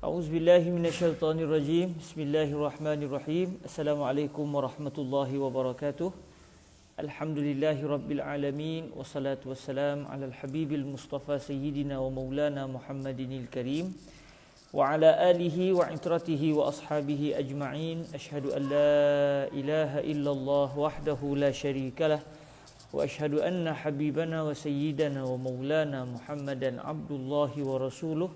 A'udzubillahi minasyaitonirrajim. Bismillahirrahmanirrahim. Assalamualaikum warahmatullahi wabarakatuh. Alhamdulillahi rabbil alamin. Wassalatu wassalam ala al-habibil mustafa sayyidina wa maulana Muhammadinil karim wa ala alihi wa itratihi wa ashabihi ajma'in. Ashhadu an la ilaha illallah wahdahu la syarikalah wa ashhadu anna habibana wa sayyidana wa maulana Muhammadan abdullahi wa rasuluh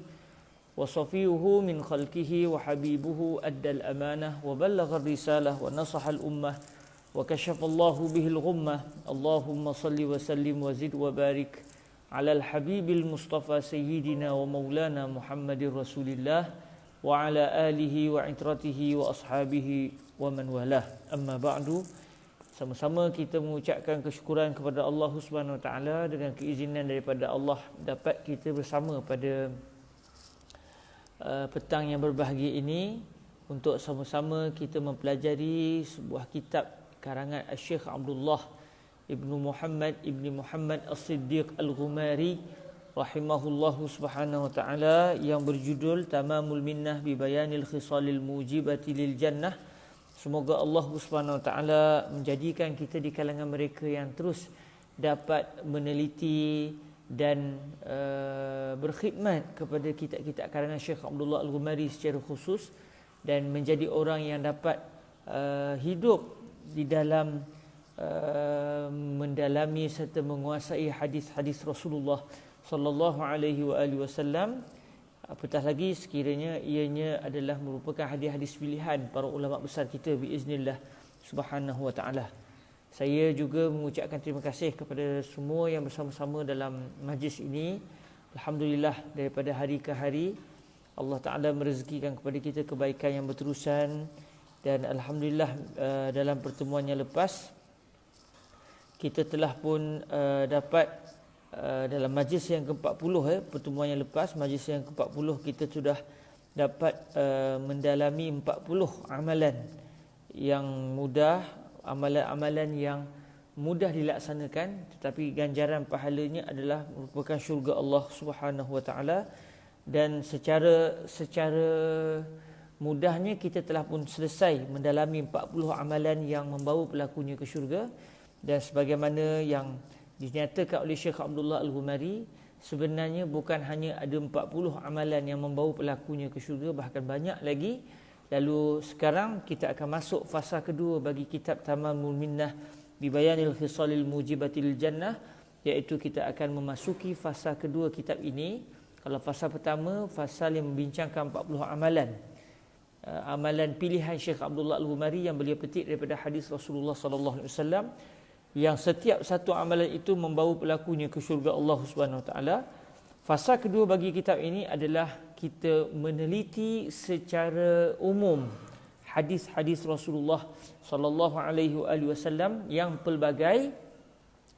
وصفيه من خلقه وحبيبه أدى الأمانة وبلغ الرسالة ونصح الأمة وكشف الله به الغمة اللهم صل وسلم وزد وبارك على الحبيب المصطفى سيدنا ومولانا محمد رسول الله وعلى آله وعترته وأصحابه ومن والاه أما بعد. Sama-sama kita mengucapkan kesyukuran kepada Allah Subhanahu Wa Taala dengan keizinan daripada Allah dapat kita bersama pada petang yang berbahagia ini untuk sama-sama kita mempelajari sebuah kitab karangan Syekh Abdullah Ibnu Muhammad Ibni Muhammad As-Siddiq Al-Ghumari rahimahullahu subhanahu wa ta'ala yang berjudul Tamamul Minnah bi Bayanil Khisalil Mujibati lil Jannah. Semoga Allah subhanahu wa ta'ala menjadikan kita di kalangan mereka yang terus dapat meneliti dan berkhidmat kepada kitab-kitab karangan Syekh Abdullah Al-Ghumari secara khusus dan menjadi orang yang dapat hidup di dalam mendalami serta menguasai hadis-hadis Rasulullah sallallahu alaihi wasallam. Apatah lagi sekiranya ianya adalah merupakan hadis-hadis pilihan para ulama besar kita biiznillah subhanahu wa taala. Saya juga mengucapkan terima kasih kepada semua yang bersama-sama dalam majlis ini. Alhamdulillah, daripada hari ke hari Allah Ta'ala merezekikan kepada kita kebaikan yang berterusan. Dan Alhamdulillah dalam pertemuan yang lepas kita telah pun dapat dalam majlis yang ke-40 pertemuan yang lepas, majlis yang ke-40 kita sudah dapat mendalami 40 amalan yang mudah, amalan-amalan yang mudah dilaksanakan tetapi ganjaran pahalanya adalah merupakan syurga Allah Subhanahu wa taala. Dan secara mudahnya kita telah pun selesai mendalami 40 amalan yang membawa pelakunya ke syurga. Dan sebagaimana yang dinyatakan oleh Syekh Abdullah Al-Ghumari, sebenarnya bukan hanya ada 40 amalan yang membawa pelakunya ke syurga, bahkan banyak lagi. Lalu sekarang kita akan masuk fasa kedua bagi kitab Tamamul Minnah bi Bayanil Khisalil Mujibati lil Jannah, iaitu kita akan memasuki fasa kedua kitab ini. Kalau fasa pertama, fasa yang membincangkan 40 amalan, amalan pilihan Syekh Abdullah Al-Ghumari yang beliau petik daripada hadis Rasulullah sallallahu alaihi wasallam, yang setiap satu amalan itu membawa pelakunya ke syurga Allah Subhanahu wa taala. Fasa kedua bagi kitab ini adalah kita meneliti secara umum hadis-hadis Rasulullah sallallahu alaihi wasallam yang pelbagai,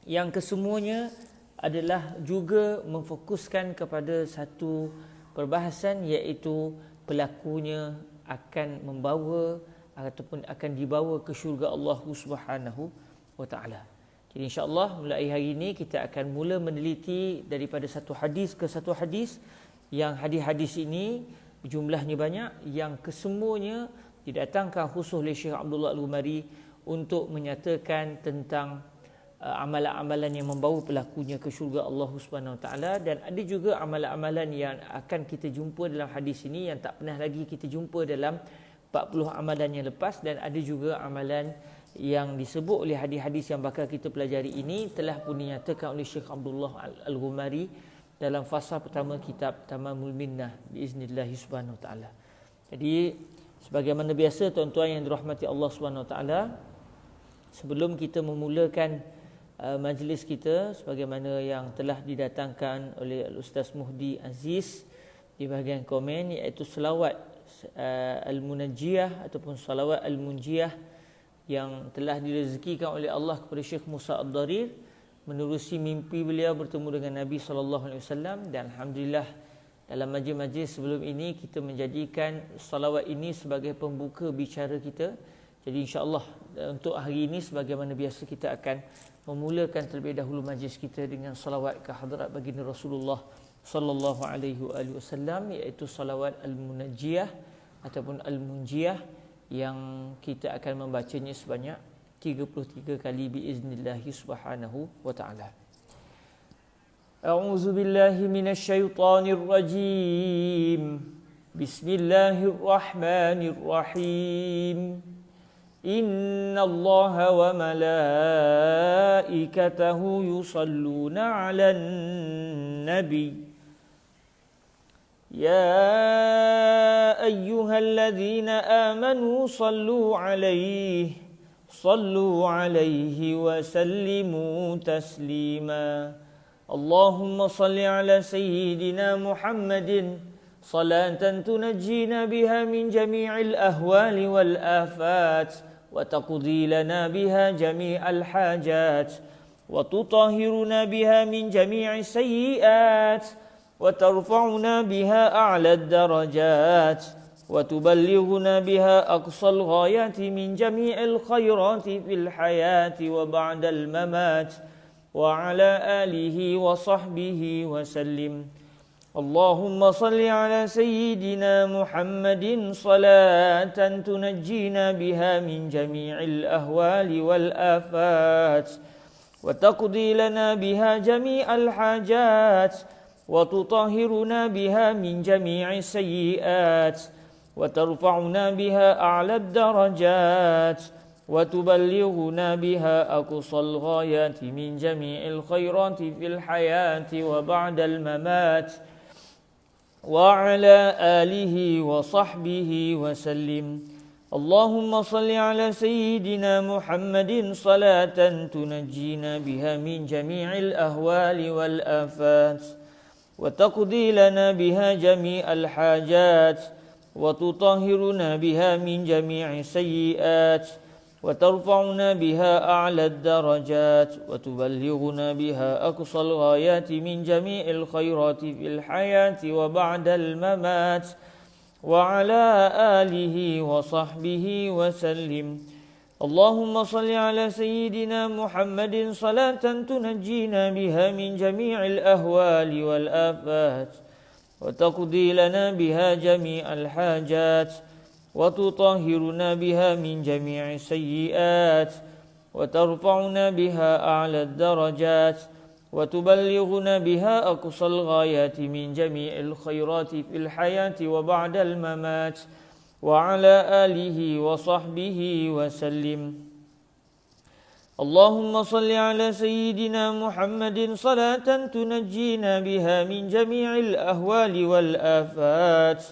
yang kesemuanya adalah juga memfokuskan kepada satu perbahasan, iaitu pelakunya akan membawa ataupun akan dibawa ke syurga Allah Subhanahu wa taala. Jadi insya-Allah mulai hari ini kita akan mula meneliti daripada satu hadis ke satu hadis, yang hadis-hadis ini jumlahnya banyak, yang kesemuanya didatangkan khusus oleh Syekh Abdullah Al-Ghumari untuk menyatakan tentang amalan-amalan yang membawa pelakunya ke syurga Allah Subhanahu Wa Taala. Dan ada juga amalan-amalan yang akan kita jumpa dalam hadis ini yang tak pernah lagi kita jumpa dalam 40 amalan yang lepas. Dan ada juga amalan yang disebut oleh hadis-hadis yang bakal kita pelajari ini telah pun dinyatakan oleh Syekh Abdullah Al-Ghumari dalam fasa pertama kitab Tamamul Minnah biiznillah subhanahu wa taala. Jadi sebagaimana biasa tuan-tuan yang dirahmati Allah Subhanahu wa taala, sebelum kita memulakan majlis kita sebagaimana yang telah didatangkan oleh Al-Ustaz Muhdi Aziz di bahagian komen, iaitu selawat Al-Munajjiyah ataupun selawat Al-Munjiyah yang telah direzekikan oleh Allah kepada Syekh Musa Ad-Darir menerusi mimpi beliau bertemu dengan Nabi SAW. Dan Alhamdulillah dalam majlis-majlis sebelum ini kita menjadikan salawat ini sebagai pembuka bicara kita. Jadi insya-Allah untuk hari ini sebagaimana biasa kita akan memulakan terlebih dahulu majlis kita dengan salawat ke hadrat baginda Rasulullah sallallahu alaihi wasallam, iaitu salawat al-munajjiyah ataupun al-munjiyah yang kita akan membacanya sebanyak 33 kali biiznillah subhanahu wa ta'ala. A'udzu billahi minasyaitonir rajim. Bismillahirrahmanirrahim. Innallaha wa malaikatahu yusalluna 'alan nabi. يا أيها الذين آمنوا صلوا عليه وسلموا تسليما اللهم صل على سيدنا محمد صلاة تنجينا بها من جميع الأهوال والآفات وتقضي لنا بها جميع الحاجات وتطهرنا بها من جميع السيئات وترفعنا بها أعلى الدرجات وتبلغنا بها أقصى الغايات من جميع الخيرات في الحياة وبعد الممات وعلى آله وصحبه وسلم اللهم صل على سيدنا محمد صلاة تنجينا بها من جميع الأهوال والآفات وتقضي لنا بها جميع الحاجات وتطهرنا بها من جميع السيئات وترفعنا بها أعلى الدرجات وتبلغنا بها أقصى الغايات من جميع الخيرات في الحياة وبعد الممات وعلى آله وصحبه وسلم اللهم صل على سيدنا محمد صلاة تنجينا بها من جميع الأهوال والآفات وتقضي لنا بها جميع الحاجات وتطهرنا بها من جميع السيئات وترفعنا بها أعلى الدرجات وتبلغنا بها أقصى الغايات من جميع الخيرات في الحياة وبعد الممات وعلى آله وصحبه وسلم اللهم صل على سيدنا محمد صلاة تنجينا بها من جميع الأهوال والآفات وتقضي لنا بها جميع الحاجات وتطهرنا بها من جميع السيئات وترفعنا بها أعلى الدرجات وتبلغنا بها أقصى الغايات من جميع الخيرات في الحياة وبعد الممات وعلى آله وصحبه وسلم اللهم صل على سيدنا محمد صلاة تنجينا بها من جميع الأهوال والآفات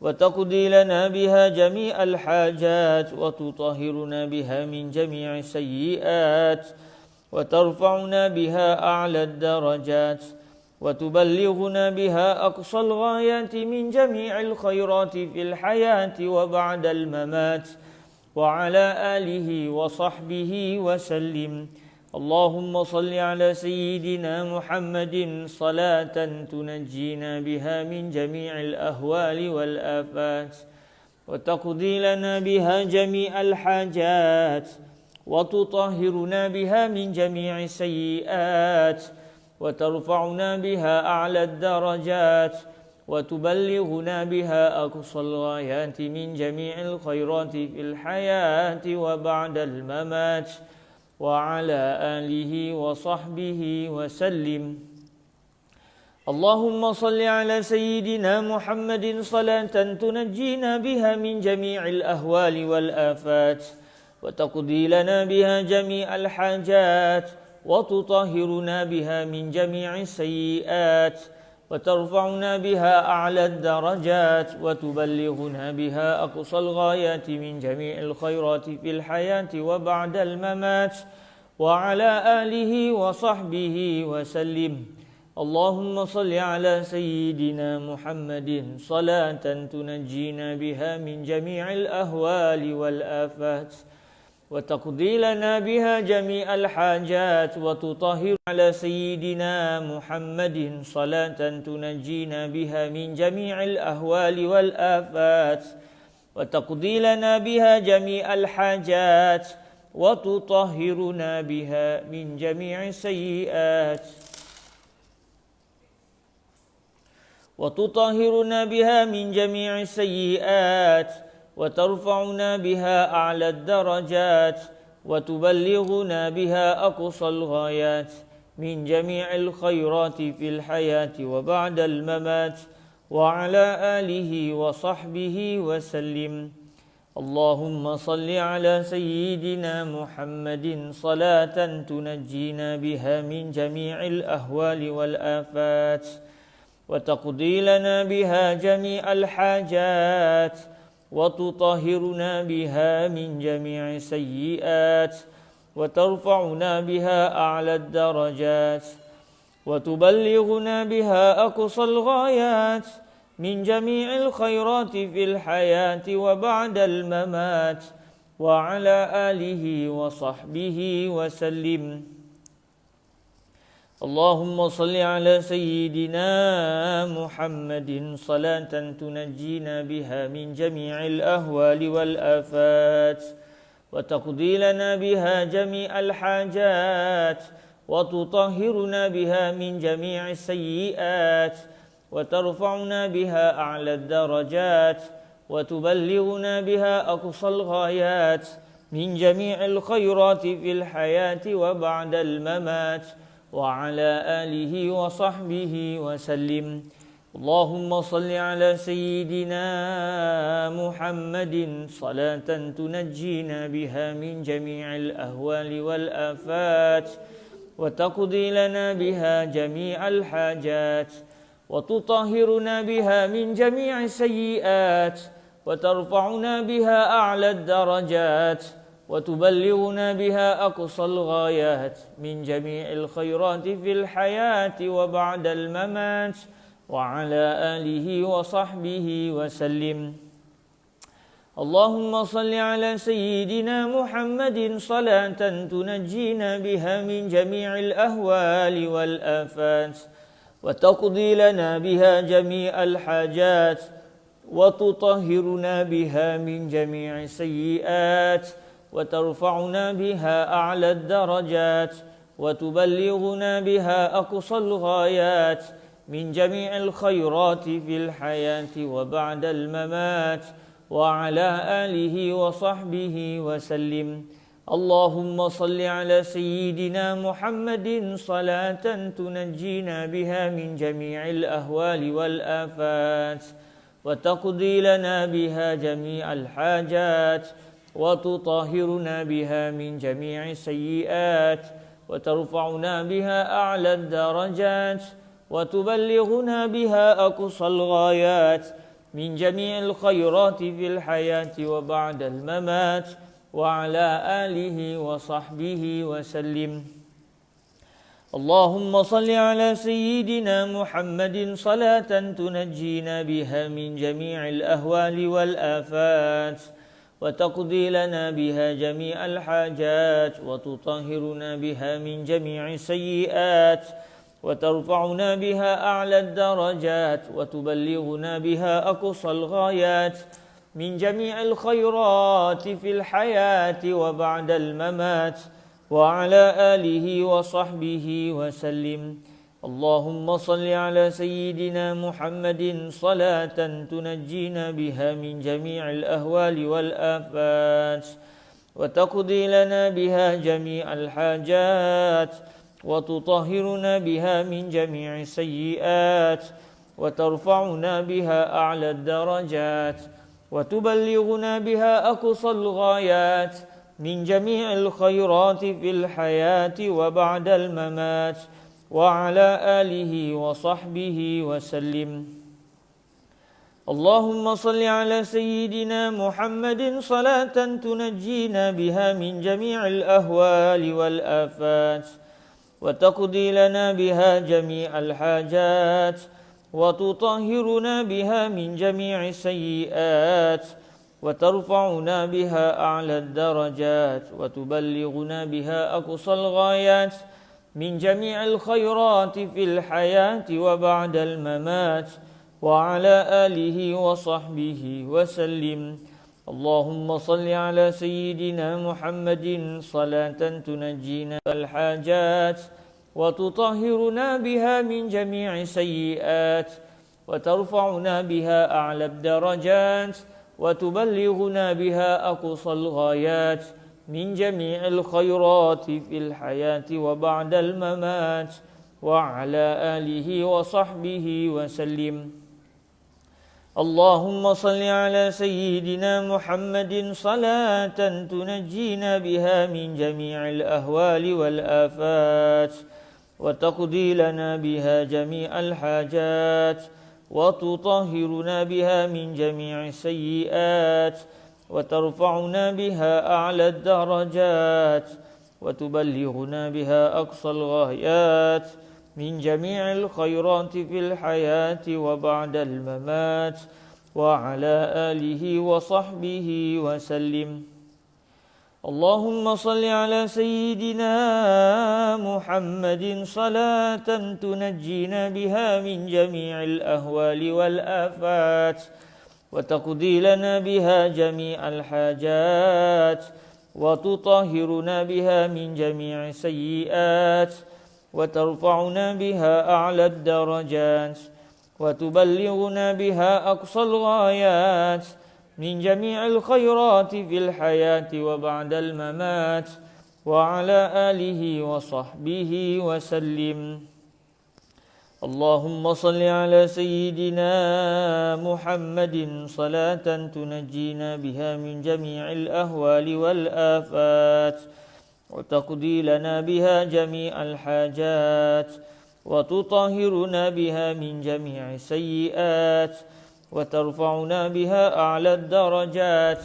وتقضي لنا بها جميع الحاجات وتطهرنا بها من جميع السيئات وترفعنا بها أعلى الدرجات وتبلغنا بها أقصى الغايات من جميع الخيرات في الحياة وبعد الممات وعلى آله وصحبه وسلم اللهم صل على سيدنا محمد صلاة تنجينا بها من جميع الأهوال والآفات وتقضي لنا بها جميع الحاجات وتطهرنا بها من جميع السيئات وترفعنا بها أعلى الدرجات وتبلغنا بها أقصى الغايات من جميع الخيرات في الحياة وبعد الممات وعلى آله وصحبه وسلم اللهم صل على سيدنا محمد صلاة تنجينا بها من جميع الأهوال والآفات وتقضي لنا بها جميع الحاجات وتطهرنا بها من جميع السيئات وترفعنا بها أعلى الدرجات وتبلغنا بها أقصى الغايات من جميع الخيرات في الحياة وبعد الممات وعلى آله وصحبه وسلم اللهم صل على سيدنا محمد صلاة تنجينا بها من جميع الأهوال والآفات وتقضي لنا بها جميع الحاجات وتطهر على سيدنا محمد صلاة تنجينا بها من جميع الأهوال والآفات وتقضي لنا بها جميع الحاجات وتطهرنا بها من جميع السيئات وتطهرنا بها من جميع السيئات وترفعنا بها أعلى الدرجات وتبلغنا بها أقصى الغايات من جميع الخيرات في الحياة وبعد الممات وعلى آله وصحبه وسلم. اللهم صل على سيدنا محمد صلاة تنجينا بها من جميع الأهوال والآفات وتقضي لنا بها جميع الحاجات وتطهرنا بها من جميع السيئات وترفعنا بها أعلى الدرجات وتبلغنا بها أقصى الغايات من جميع الخيرات في الحياة وبعد الممات وعلى آله وصحبه وسلم. اللهم صل على سيدنا محمد صلاة تنجينا بها من جميع الأهوال والآفات وتقضي لنا بها جميع الحاجات وتطهرنا بها من جميع السيئات وترفعنا بها أعلى الدرجات وتبلغنا بها أقصى الغايات من جميع الخيرات في الحياة وبعد الممات وعلى آله وصحبه وسلم. اللهم صل على سيدنا محمد صلاة تنجينا بها من جميع الأهوال والآفات وتقضي لنا بها جميع الحاجات وتطهرنا بها من جميع السيئات وترفعنا بها أعلى الدرجات وتبلغنا بها أقصى الغايات من جميع الخيرات في الحياة وبعد الممات وعلى آله وصحبه وسلم. اللهم صل على سيدنا محمد صلاة تنجينا بها من جميع الأهوال والآفات وتقضي لنا بها جميع الحاجات وتطهرنا بها من جميع السيئات وترفعنا بها أعلى الدرجات وتبلغنا بها أقصى الغايات من جميع الخيرات في الحياة وبعد الممات وعلى آله وصحبه وسلم. اللهم صل على سيدنا محمد صلاة تنجينا بها من جميع الأهوال والآفات وتقضي لنا بها جميع الحاجات وتطهرنا بها من جميع السيئات وترفعنا بها أعلى الدرجات وتبلغنا بها أقصى الغايات من جميع الخيرات في الحياة وبعد الممات وعلى آله وصحبه وسلم. اللهم صل على سيدنا محمد صلاة تنجينا بها من جميع الأهوال والآفات وتقضي لنا بها جميع الحاجات وتطهرنا بها من جميع السيئات وترفعنا بها أعلى الدرجات وتبلغنا بها أقصى الغايات من جميع الخيرات في الحياة وبعد الممات وعلى آله وصحبه وسلم. اللهم صل على سيدنا محمد صلاة تنجينا بها من جميع الأهوال والآفات وتقضي لنا بها جميع الحاجات وتطهرنا بها من جميع السيئات وترفعنا بها أعلى الدرجات وتبلغنا بها أقصى الغايات من جميع الخيرات في الحياة وبعد الممات وعلى آله وصحبه وسلم. اللهم صل على سيدنا محمد صلاة تنجينا بها من جميع الأهوال والآفات وتقضي لنا بها جميع الحاجات وتطهرنا بها من جميع السيئات وترفعنا بها أعلى الدرجات وتبلغنا بها أقصى الغايات من جميع الخيرات في الحياة وبعد الممات وعلى آله وصحبه وسلم. اللهم صل على سيدنا محمد صلاة تنجينا الحاجات وتطهرنا بها من جميع السيئات وترفعنا بها أعلى الدرجات وتبلغنا بها أقصى الغايات من جميع الخيرات في الحياة وبعد الممات وعلى آله وصحبه وسلم. اللهم صل على سيدنا محمد صلاة تنجينا بها من جميع الأهوال والآفات وتقضي لنا بها جميع الحاجات وتطهرنا بها من جميع السيئات وترفعنا بها أعلى الدرجات وتبلغنا بها أقصى الغايات من جميع الخيرات في الحياة وبعد الممات وعلى آله وصحبه وسلم. اللهم صل على سيدنا محمد صلاة تنجينا بها من جميع الأهوال والآفات وتقضي لنا بها جميع الحاجات وتطهرنا بها من جميع السيئات وترفعنا بها أعلى الدرجات وتبلغنا بها أقصى الغايات من جميع الخيرات في الحياة وبعد الممات وعلى آله وصحبه وسلم. اللهم صل على سيدنا محمد صلاة تنجينا بها من جميع الأهوال والآفات وتقضي لنا بها جميع الحاجات وتطهرنا بها من جميع السيئات وترفعنا بها أعلى الدرجات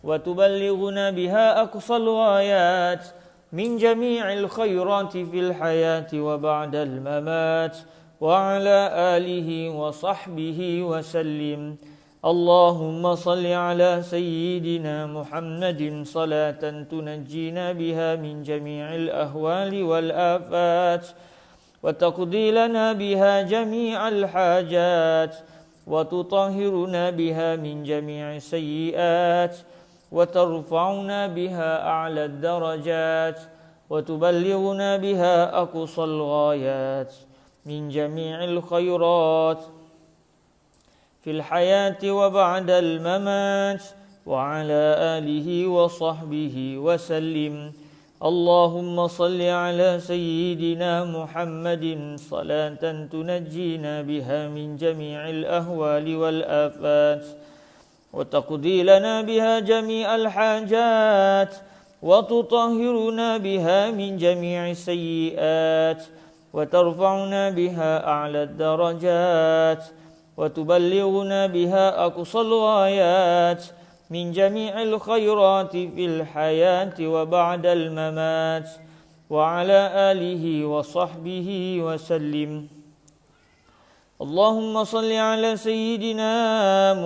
وتبلغنا بها أقصى الغايات من جميع الخيرات في الحياة وبعد الممات وعلى آله وصحبه وسلم. اللهم صل على سيدنا محمد صلاة تنجينا بها من جميع الأهوال والآفات وتقضي لنا بها جميع الحاجات وتطهرنا بها من جميع السيئات وترفعنا بها أعلى الدرجات وتبلغنا بها أقصى الغايات من جميع الخيرات في الحياة وبعد الممات وعلى آله وصحبه وسلم. اللهم صل على سيدنا محمد صلاة تنجينا بها من جميع الأهوال والآفات وتقضي لنا بها جميع الحاجات وتطهرنا بها من جميع السيئات وترفعنا بها أعلى الدرجات وتبلغنا بها أقصى الغايات من جميع الخيرات في الحياة وبعد الممات وعلى آله وصحبه وسلم. اللهم صل على سيدنا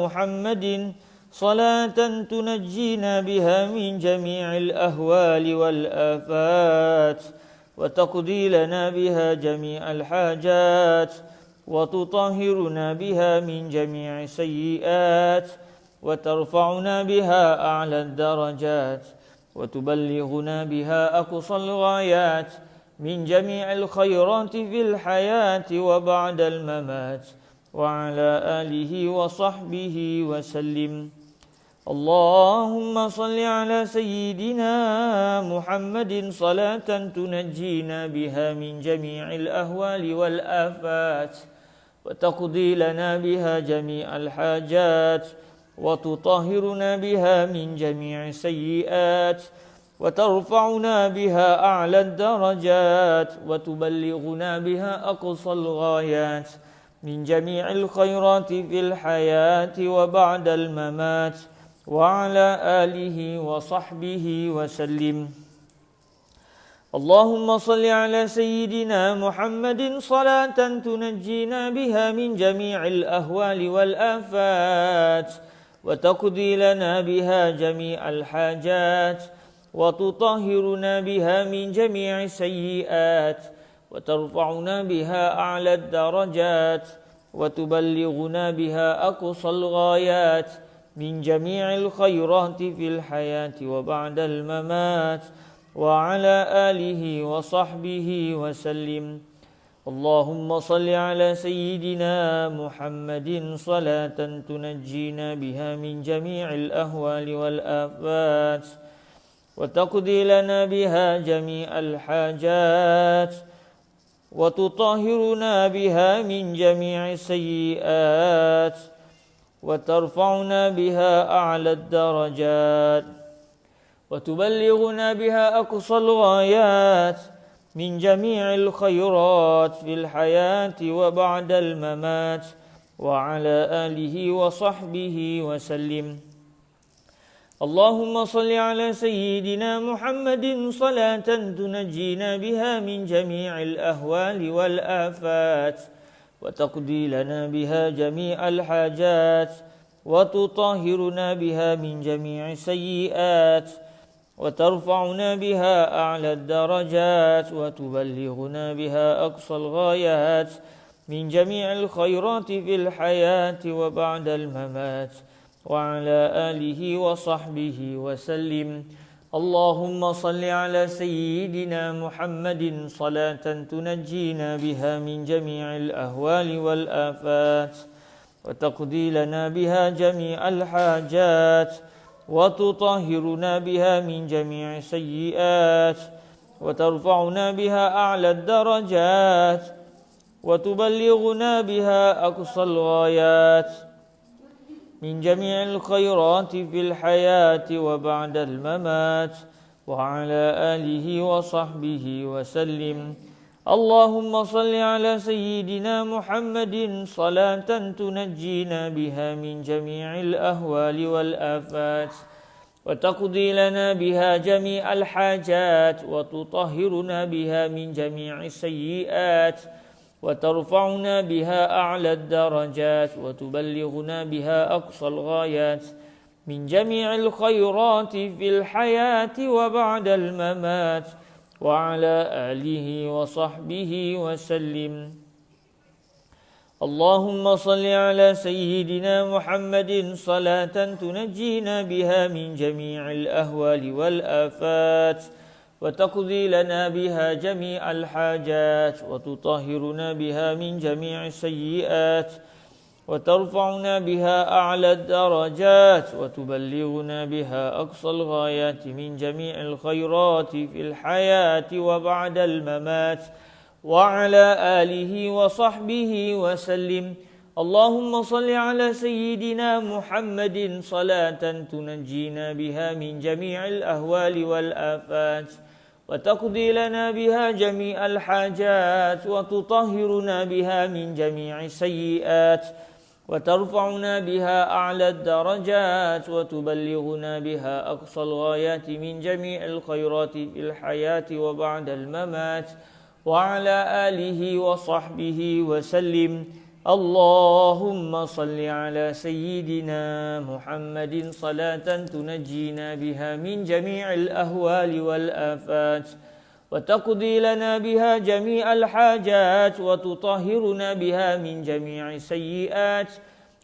محمد صلاة تنجينا بها من جميع الأهوال والآفات وتقضي لنا بها جميع الحاجات وتطهرنا بها من جميع السيئات وترفعنا بها أعلى الدرجات وتبلغنا بها أقصى الغايات من جميع الخيرات في الحياة وبعد الممات وعلى آله وصحبه وسلم. اللهم صل على سيدنا محمد صلاة تنجينا بها من جميع الأهوال والآفات وتقضي لنا بها جميع الحاجات وتطهرنا بها من جميع السيئات وترفعنا بها أعلى الدرجات وتبلغنا بها أقصى الغايات من جميع الخيرات في الحياة وبعد الممات وعلى آله وصحبه وسلم. اللهم صل على سيدنا محمد صلاة تنجينا بها من جميع الأهوال والآفات وتقضي لنا بها جميع الحاجات وتطهرنا بها من جميع السيئات وترفعنا بها أعلى الدرجات وتبلغنا بها أقصى الغايات من جميع الخيرات في الحياة وبعد الممات وعلى آله وصحبه وسلم. اللهم صل على سيدنا محمد صلاة تنجينا بها من جميع الأهوال والآفات وتقضي لنا بها جميع الحاجات وتطهرنا بها من جميع السيئات وترفعنا بها أعلى الدرجات وتبلغنا بها أقصى الغايات من جميع الخيرات في الحياة وبعد الممات وعلى آله وصحبه وسلم. اللهم صل على سيدنا محمد صلاة تنجينا بها من جميع الأهوال والآفات وتقضي لنا بها جميع الحاجات وتطهرنا بها من جميع السيئات وترفعنا بها أعلى الدرجات وتبلغنا بها أقصى الغايات من جميع الخيرات في الحياة وبعد الممات وعلى آله وصحبه وسلم. اللهم صل على سيدنا محمد صلاة تنجينا بها من جميع الأهوال والآفات وتقضي لنا بها جميع الحاجات وتطهرنا بها من جميع السيئات وترفعنا بها أعلى الدرجات وتبلغنا بها أقصى الغايات من جميع الخيرات في الحياة وبعد الممات وعلى آله وصحبه وسلم. اللهم صل على سيدنا محمد صلاة تنجينا بها من جميع الأهوال والآفات وتقضي لنا بها جميع الحاجات وتطهرنا بها من جميع السيئات وترفعنا بها أعلى الدرجات وتبلغنا بها أقصى الغايات من جميع الخيرات في الحياة وبعد الممات وعلى آله وصحبه وسلم. اللهم صل على سيدنا محمد صلاة تنجينا بها من جميع الأهوال والآفات وتقضي لنا بها جميع الحاجات وتطهرنا بها من جميع السيئات وترفعنا بها أعلى الدرجات وتبلغنا بها أقصى الغايات من جميع الخيرات في الحياة وبعد الممات وعلى آله وصحبه وسلم. اللهم صل على سيدنا محمد صلاة تنجينا بها من جميع الأهوال والآفات وتقضي لنا بها جميع الحاجات وتطهرنا بها من جميع السيئات وترفعنا بها أعلى الدرجات وتبلغنا بها أقصى الغايات من جميع الخيرات في الحياة وبعد الممات وعلى آله وصحبه وسلم. اللهم صل على سيدنا محمد صلاة تنجينا بها من جميع الأهوال والآفات وتقضي لنا بها جميع الحاجات وتطهرنا بها من جميع السيئات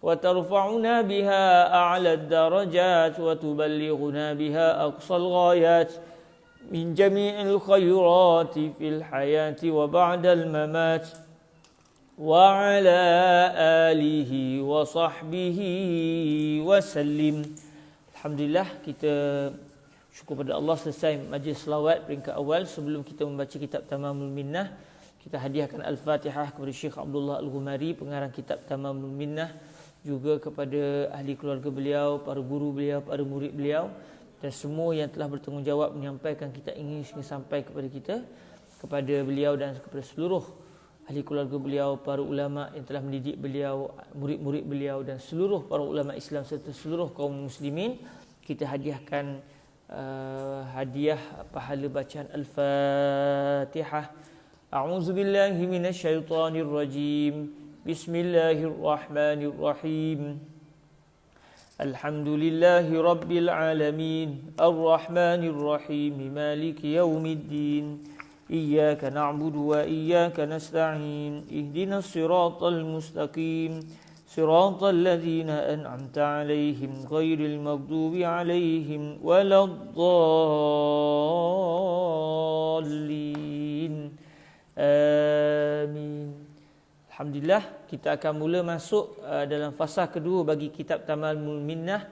وترفعنا بها أعلى الدرجات وتبلغنا بها أقصى الغايات من جميع الخيرات في الحياة وبعد الممات وعلى آله وصحبه وسلم. Alhamdulillah, kita syukur pada Allah selesai majlis selawat peringkat awal. Sebelum kita membaca kitab Tamamul Minnah, kita hadiahkan Al-Fatihah kepada Syekh Abdullah Al-Ghumari, pengarang kitab Tamamul Minnah, juga kepada ahli keluarga beliau, para guru beliau, para murid beliau, dan semua yang telah bertanggungjawab menyampaikan kita ingin sampai kepada kita, kepada beliau dan kepada seluruh ahli keluarga beliau, para ulama yang telah mendidik beliau, murid-murid beliau, dan seluruh para ulama Islam serta seluruh kaum muslimin. Kita hadiahkan hadiah pahala bacaan Al-Fatihah. A'udzu billahi minasyaitonir rajim. Bismillahirrahmanirrahim. Alhamdulillahi rabbil alamin. Ar-Rahmanir Rahim. Maliki yaumiddin. إياك نعبد وإياك نستعين اهدنا الصراط المستقيم صراط الذين أنعمت عليهم غير المغضوب عليهم ولا الضالين آمين. Alhamdulillah kita akan mula masuk dalam fasa kedua bagi kitab Tamamul Minnah,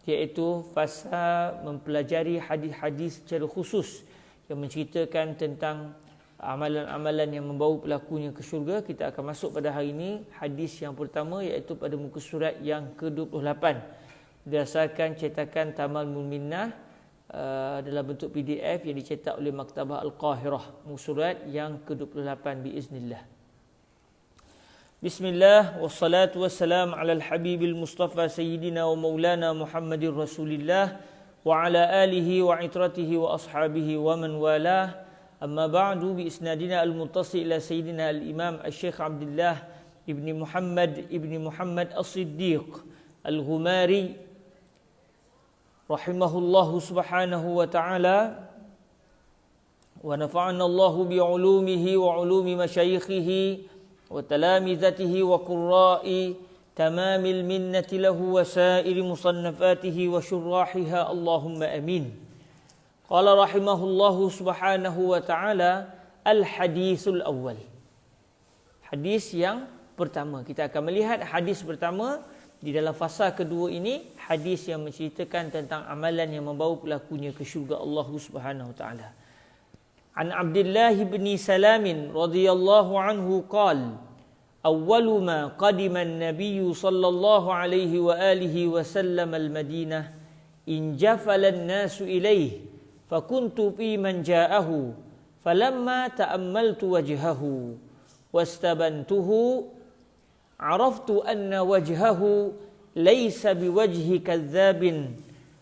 iaitu fasa mempelajari hadis-hadis secara khusus yang menceritakan tentang amalan-amalan yang membawa pelakunya ke syurga. Kita akan masuk pada hari ini hadis yang pertama, iaitu pada muka surat yang ke-28 berdasarkan cetakan Tamamul Minnah dalam bentuk PDF yang dicetak oleh Maktabah Al-Qahirah, muka surat yang ke-28 biiznillah. Bismillah wassalatu wassalam ala al-habibil mustafa sayyidina wa maulana Muhammadir Rasulillah wa ala alihi wa itratihi wa ashabihi wa man walah. Amma ba'du, bi isnadina al-muttasil ila sayyidina al-imam al-syekh Abdullah ibni Muhammad as-Siddiq al-Ghumari rahimahullahu subhanahu wa ta'ala, wa nafa'ana Allahu bi ulumihi wa ulumi masyayikhihi wa talamizatihi wa qurra'i tamamil minnati lahu wa sa'iri musannafatihi wa syurrahiha, Allahumma amin. Qala rahimahullahu subhanahu wa ta'ala, al-hadithul awwal. Hadis yang pertama. Kita akan melihat hadis pertama di dalam fasa kedua ini, hadis yang menceritakan tentang amalan yang membawa pelakunya ke syurga Allah Subhanahu wa taala. An Abdullah bin Salam radhiyallahu anhu qala: awwalu ma qadima an-nabiy sallallahu alaihi wa alihi wa sallam al-Madinah injafala an-nasu ilayhi fakuntu fi man ja'ahu falamma ta'ammaltu wajhahu wastabantuhu araftu anna wajhahu laysa biwajhi kadzdabin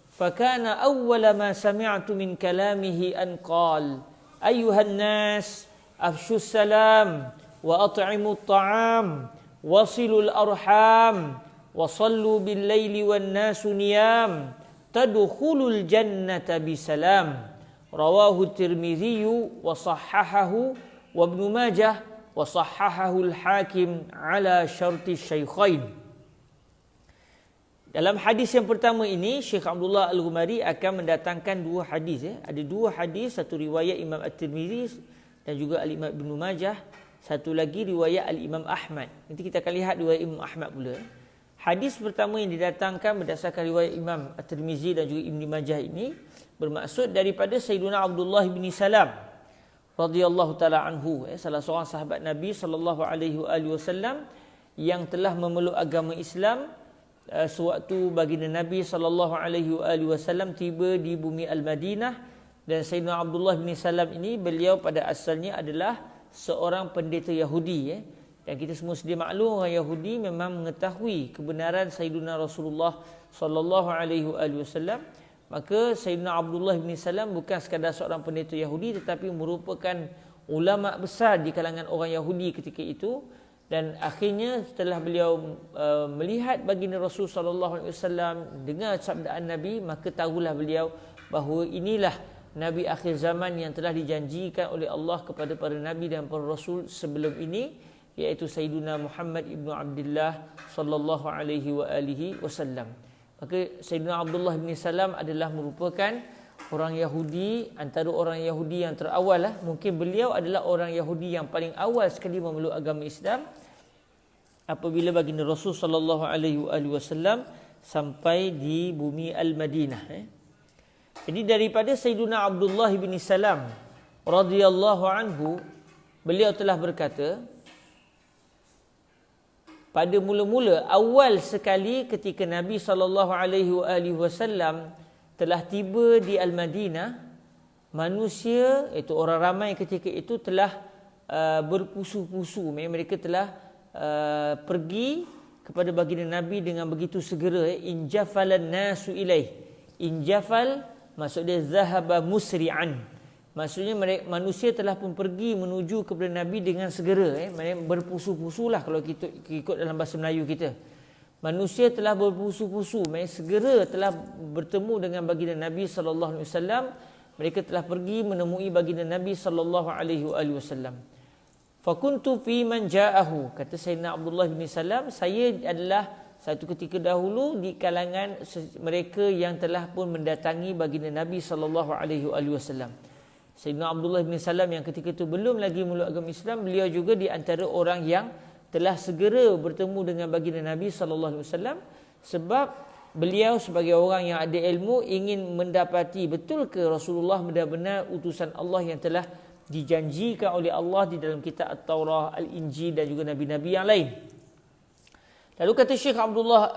fakana awwala ma sami'tu min kalamihi an qala ayyuhan nas afshus salam wa at'imut ta'am wasilul arham wa sallu bil laili wan nasu niyam tadkhulul jannata bisalam. Rawahu Tirmidzi wa sahhahahu wa Ibnu Majah wa sahhahahu al-Hakim ala syarti syaikhain. Dalam hadis yang pertama ini, Syekh Abdullah Al-Ghumari akan mendatangkan dua hadis. Ada dua hadis, satu riwayat Imam At-Tirmidzi dan juga Al-Imam Ibnu Majah, satu lagi riwayat Al-Imam Ahmad. Nanti kita akan lihat riwayat Imam Ahmad pula. Hadis pertama yang didatangkan berdasarkan riwayat Imam At-Tirmidzi dan juga Ibnu Majah ini bermaksud daripada Sayyidina Abdullah bin Salam radhiyallahu taala anhu, salah seorang sahabat Nabi sallallahu alaihi wasallam yang telah memeluk agama Islam sewaktu baginda Nabi sallallahu alaihi wasallam tiba di bumi Al-Madinah. Dan Sayyidina Abdullah bin Salam ini, beliau pada asalnya adalah seorang pendeta Yahudi, dan kita semua sedia maklum orang Yahudi memang mengetahui kebenaran Sayyidina Rasulullah sallallahu alaihi wasallam. Maka Sayyidina Abdullah bin Salam bukan sekadar seorang pendeta Yahudi, tetapi merupakan ulama besar di kalangan orang Yahudi ketika itu. Dan akhirnya setelah beliau melihat baginda Rasul sallallahu alaihi wasallam, dengar sabdaan Nabi, maka tahulah beliau bahawa inilah Nabi akhir zaman yang telah dijanjikan oleh Allah kepada para Nabi dan para Rasul sebelum ini, iaitu Sayyidina Muhammad ibnu Abdullah sallallahu alaihi wasallam. Maka Sayyidina Abdullah bin Salam adalah merupakan orang Yahudi, antara orang Yahudi yang terawal lah. Mungkin beliau adalah orang Yahudi yang paling awal sekali memeluk agama Islam apabila baginda Rasul sallallahu alaihi wasallam sampai di bumi Al-Madinah. Jadi daripada Sayyidina Abdullah bin Salam radhiyallahu anhu, beliau telah berkata, pada mula-mula awal sekali ketika Nabi sallallahu alaihi wasallam telah tiba di Al-Madinah, manusia, itu orang ramai ketika itu telah berpusu-pusu. Mereka telah pergi kepada baginda Nabi dengan begitu segera. Injafalan nasu ilaih. Injafal maksudnya zahaba musri'an. Maksudnya manusia telah pun pergi menuju kepada Nabi dengan segera. Berpusu-pusulah kalau kita ikut dalam bahasa Melayu kita. Manusia telah berpusu-pusu, segera telah bertemu dengan baginda Nabi sallallahu alaihi wasallam. Mereka telah pergi menemui baginda Nabi sallallahu alaihi wasallam. Fakuntu fi man ja'ahu, kata Sayyidina Abdullah bin Salam, saya adalah satu ketika dahulu di kalangan mereka yang telah pun mendatangi baginda Nabi sallallahu alaihi wasallam. Sayyidina Abdullah bin Salam yang ketika itu belum lagi memeluk agama Islam, beliau juga di antara orang yang telah segera bertemu dengan baginda Nabi sallallahu alaihi wasallam, sebab beliau sebagai orang yang ada ilmu ingin mendapati betul ke Rasulullah benar-benar utusan Allah yang telah dijanjikan oleh Allah di dalam kitab At-Taurah, Al-Injil dan juga nabi-nabi yang lain. Lalu kata Syekh Abdullah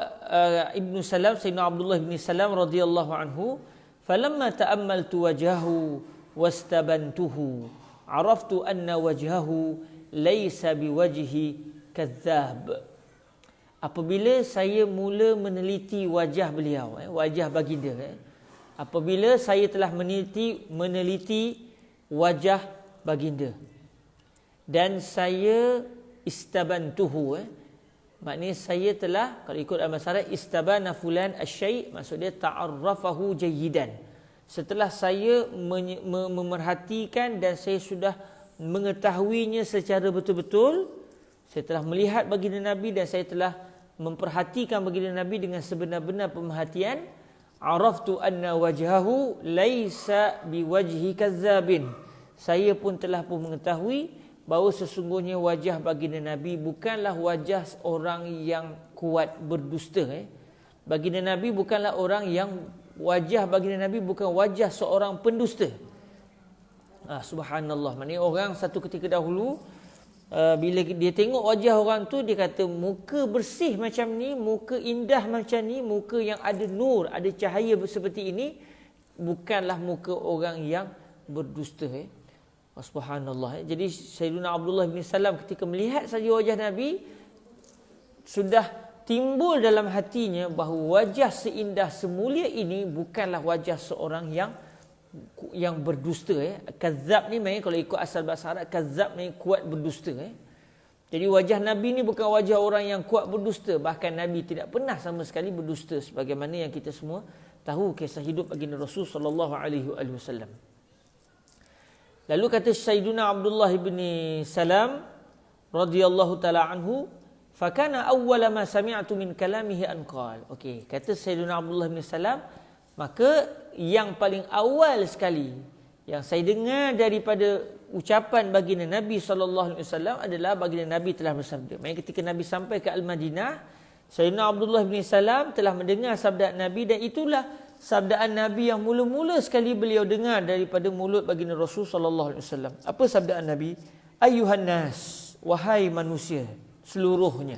Ibn Salam, Sayyidina Abdullah Ibn Salam radhiyallahu anhu, falamma ta'ammaltu wajhahu wastabantuhu araftu anna wajhahu laysa biwajhi kadzdzab. Apabila saya mula meneliti wajah beliau, wajah baginda, apabila saya telah meneliti wajah baginda dan saya istabantuhu, maknanya saya telah, kalau ikut al-masyarah, istabana fulan asy-syai', maksud dia ta'arrafahu jayyidan. Setelah saya memerhatikan dan saya sudah mengetahuinya secara betul-betul, saya telah melihat baginda Nabi dan saya telah memperhatikan baginda Nabi dengan sebenar-benar pemerhatian, araftu anna wajhahu laisa biwajhi kadzabin. Saya pun telah mengetahui bahawa sesungguhnya wajah baginda Nabi bukanlah wajah orang yang kuat berdusta. Baginda Nabi bukanlah orang yang, wajah baginda Nabi bukan wajah seorang pendusta. Subhanallah. Maknanya orang satu ketika dahulu, bila dia tengok wajah orang tu, dia kata muka bersih macam ni, muka indah macam ni, muka yang ada nur, ada cahaya seperti ini, bukanlah muka orang yang berdusta. Subhanallah. Jadi Sayyidina Abdullah bin Salam ketika melihat saja wajah Nabi, sudah timbul dalam hatinya bahawa wajah seindah semulia ini bukanlah wajah seorang yang berdusta. Kadzab ni maknanya, kalau ikut asal bahasa Arab, kadzab ni kuat berdusta. Jadi wajah Nabi ni bukan wajah orang yang kuat berdusta. Bahkan Nabi tidak pernah sama sekali berdusta, sebagaimana yang kita semua tahu kisah hidup baginda Rasul sallallahu alaihi wasallam. Lalu kata Sayyidina Abdullah bin Salam radhiyallahu taala anhu, fakana awwala ma sami'tu min kalamihi an qala. Okey, kata Sayyidina Abdullah bin Salam, maka yang paling awal sekali yang saya dengar daripada ucapan baginda Nabi sallallahu alaihi wasallam adalah baginda Nabi telah bersabda. Maksudnya ketika Nabi sampai ke Al-Madinah, Sayyidina Abdullah bin Salam telah mendengar sabda Nabi, dan itulah sabdaan Nabi yang mula-mula sekali beliau dengar daripada mulut baginda Rasul sallallahu alaihi wasallam. Apa sabdaan Nabi? Ayyuhan nas, wahai manusia seluruhnya.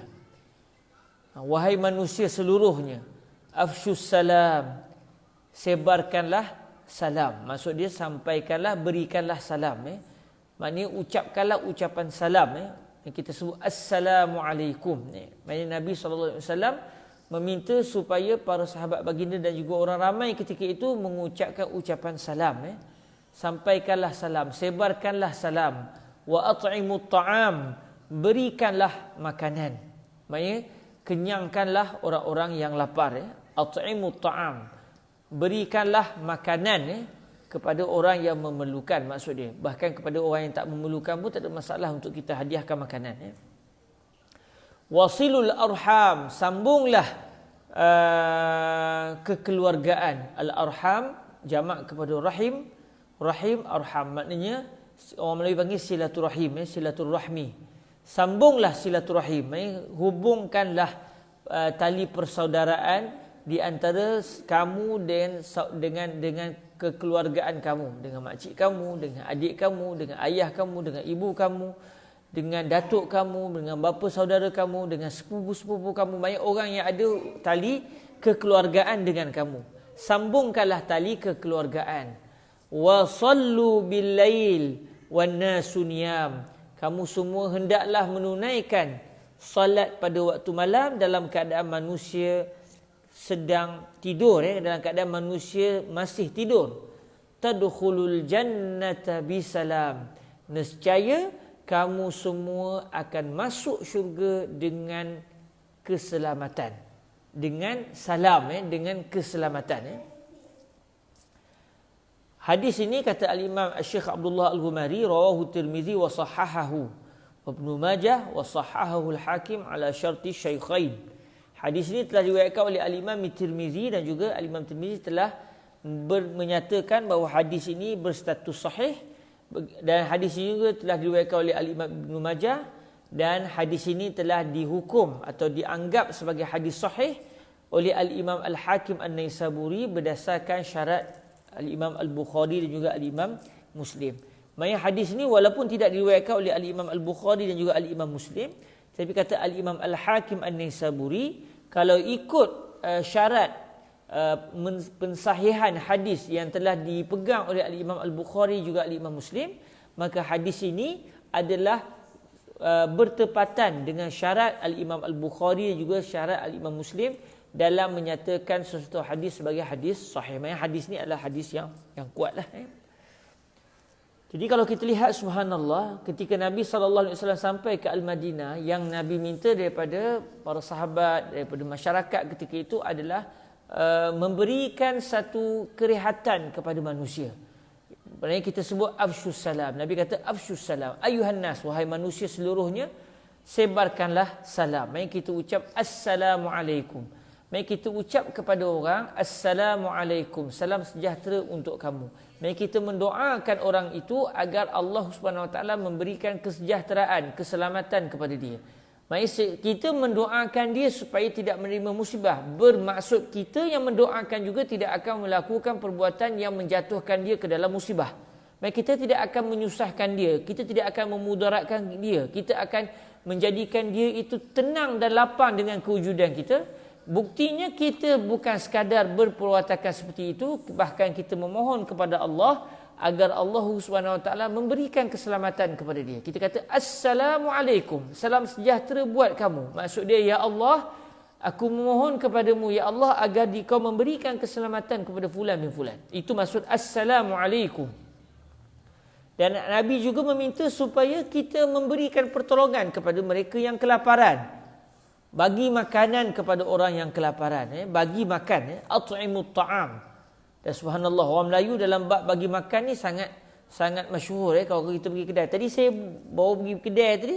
Wahai manusia seluruhnya, afsyus salam, sebarkanlah salam. Maksud dia sampaikanlah, berikanlah salam. Maknanya ucapkanlah ucapan salam. Yang kita sebut Assalamualaikum. Maknanya Nabi SAW meminta supaya para sahabat baginda dan juga orang ramai ketika itu mengucapkan ucapan salam. Sampaikanlah salam, sebarkanlah salam. Wa at'imut ta'am, berikanlah makanan. Maknanya kenyangkanlah orang-orang yang lapar. At'imut ta'am, berikanlah makanan kepada orang yang memerlukan, maksud dia. Bahkan kepada orang yang tak memerlukan pun tak ada masalah untuk kita hadiahkan makanan. Wasilul arham, sambunglah kekeluargaan. Al-arham jamak kepada rahim. Rahim, arham, maknanya orang Melayu panggil silaturahim, silaturahmi. Sambunglah silaturahim, hubungkanlah tali persaudaraan di antara kamu dengan kekeluargaan kamu, dengan makcik kamu, dengan adik kamu, dengan ayah kamu, dengan ibu kamu, dengan datuk kamu, dengan bapa saudara kamu, dengan sepupu-sepupu kamu, banyak orang yang ada tali kekeluargaan dengan kamu. Sambungkanlah tali kekeluargaan. Wa sallu bil lail wan nasu niyam. Kamu semua hendaklah menunaikan salat pada waktu malam dalam keadaan manusia sedang tidur, dalam keadaan manusia masih tidur. Tadkhulul jannata bisalam. Nescaya kamu semua akan masuk syurga dengan keselamatan. Dengan salam, dengan keselamatan. Hadis ini kata Al-Imam Syekh Abdullah Al-Ghumari, rawahu Tirmizi wa sahahahu wa Ibnu Majah wa sahahahu Al-Hakim ala syarti syaikhain. Hadis ini telah diriwayatkan oleh Al-Imam Tirmizi, dan juga Al-Imam Tirmizi telah menyatakan bahawa hadis ini berstatus sahih, dan hadis ini juga telah diriwayatkan oleh Al-Imam Ibnu Majah dan hadis ini telah dihukum atau dianggap sebagai hadis sahih oleh Al-Imam Al-Hakim An-Naisaburi berdasarkan syarat Al-Imam Al-Bukhari dan juga Al-Imam Muslim. Maksudnya hadis ini walaupun tidak diriwayatkan oleh Al-Imam Al-Bukhari dan juga Al-Imam Muslim, tapi kata Al-Imam Al-Hakim An-Naisaburi, kalau ikut syarat pensahihan hadis yang telah dipegang oleh Al-Imam Al-Bukhari juga Al-Imam Muslim, maka hadis ini adalah bertepatan dengan syarat Al-Imam Al-Bukhari dan juga syarat Al-Imam Muslim dalam menyatakan sesuatu hadis sebagai hadis sahih. Maksudnya hadis ni adalah hadis yang kuatlah. Jadi kalau kita lihat, subhanallah, ketika Nabi SAW sampai ke Al-Madinah, yang Nabi minta daripada para sahabat, daripada masyarakat ketika itu adalah memberikan satu kerehatan kepada manusia. Maksudnya kita sebut afsyus salam. Nabi kata afsyus salam. Ayuhan nas, wahai manusia seluruhnya, sebarkanlah salam. Maksudnya kita ucap assalamualaikum. Maksudnya kita ucap kepada orang assalamualaikum, salam sejahtera untuk kamu. Maksudnya kita mendoakan orang itu agar Allah Subhanahu Wa Taala memberikan kesejahteraan, keselamatan kepada dia. Maksudnya kita mendoakan dia supaya tidak menerima musibah. Bermaksud kita yang mendoakan juga tidak akan melakukan perbuatan yang menjatuhkan dia ke dalam musibah. Maksudnya kita tidak akan menyusahkan dia, kita tidak akan memudaratkan dia. Kita akan menjadikan dia itu tenang dan lapang dengan kewujudan kita. Buktinya kita bukan sekadar berperwatakan seperti itu, bahkan kita memohon kepada Allah agar Allah Subhanahu Wa Taala memberikan keselamatan kepada dia. Kita kata assalamualaikum, salam sejahtera buat kamu. Maksud dia, ya Allah, aku memohon kepadamu ya Allah agar Kau memberikan keselamatan kepada fulan bin fulan. Itu maksud assalamualaikum. Dan Nabi juga meminta supaya kita memberikan pertolongan kepada mereka yang kelaparan. Bagi makanan kepada orang yang kelaparan, bagi makan, at'imut ta'am. Dan subhanallah, orang Melayu dalam bab bagi makan ni sangat masyhur. Kalau kita pergi kedai, tadi saya bawa pergi kedai tadi,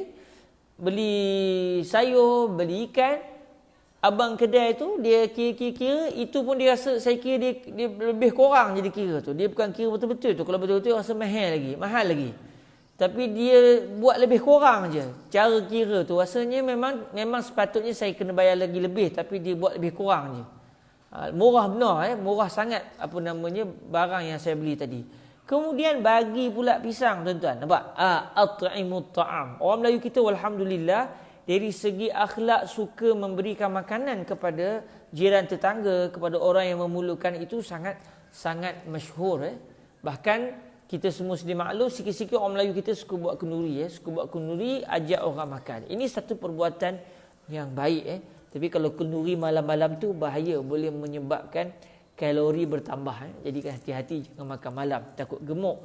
beli sayur, beli ikan, abang kedai tu dia kira-kira, itu pun dia rasa, saya kira dia lebih kurang jadi kira tu. Dia bukan kira betul-betul tu. Kalau betul-betul rasa mahal lagi. Tapi dia buat lebih kurang je. Cara kira tu rasanya memang sepatutnya saya kena bayar lagi lebih, tapi dia buat lebih kurang je. Murah benar, murah sangat barang yang saya beli tadi. Kemudian bagi pula pisang, tuan-tuan. Nampak? At'imut ta'am. Orang Melayu kita walhamdulillah dari segi akhlak suka memberikan makanan kepada jiran tetangga, kepada orang yang memerlukan, itu sangat masyhur. Bahkan kita semua sedia maklum, sikit-sikit orang Melayu kita suka buat kenduri. Suka buat kenduri, ajak orang makan. Ini satu perbuatan yang baik. Tapi kalau kenduri malam-malam tu bahaya, boleh menyebabkan kalori bertambah. Jadi hati-hati jangan makan malam, takut gemuk.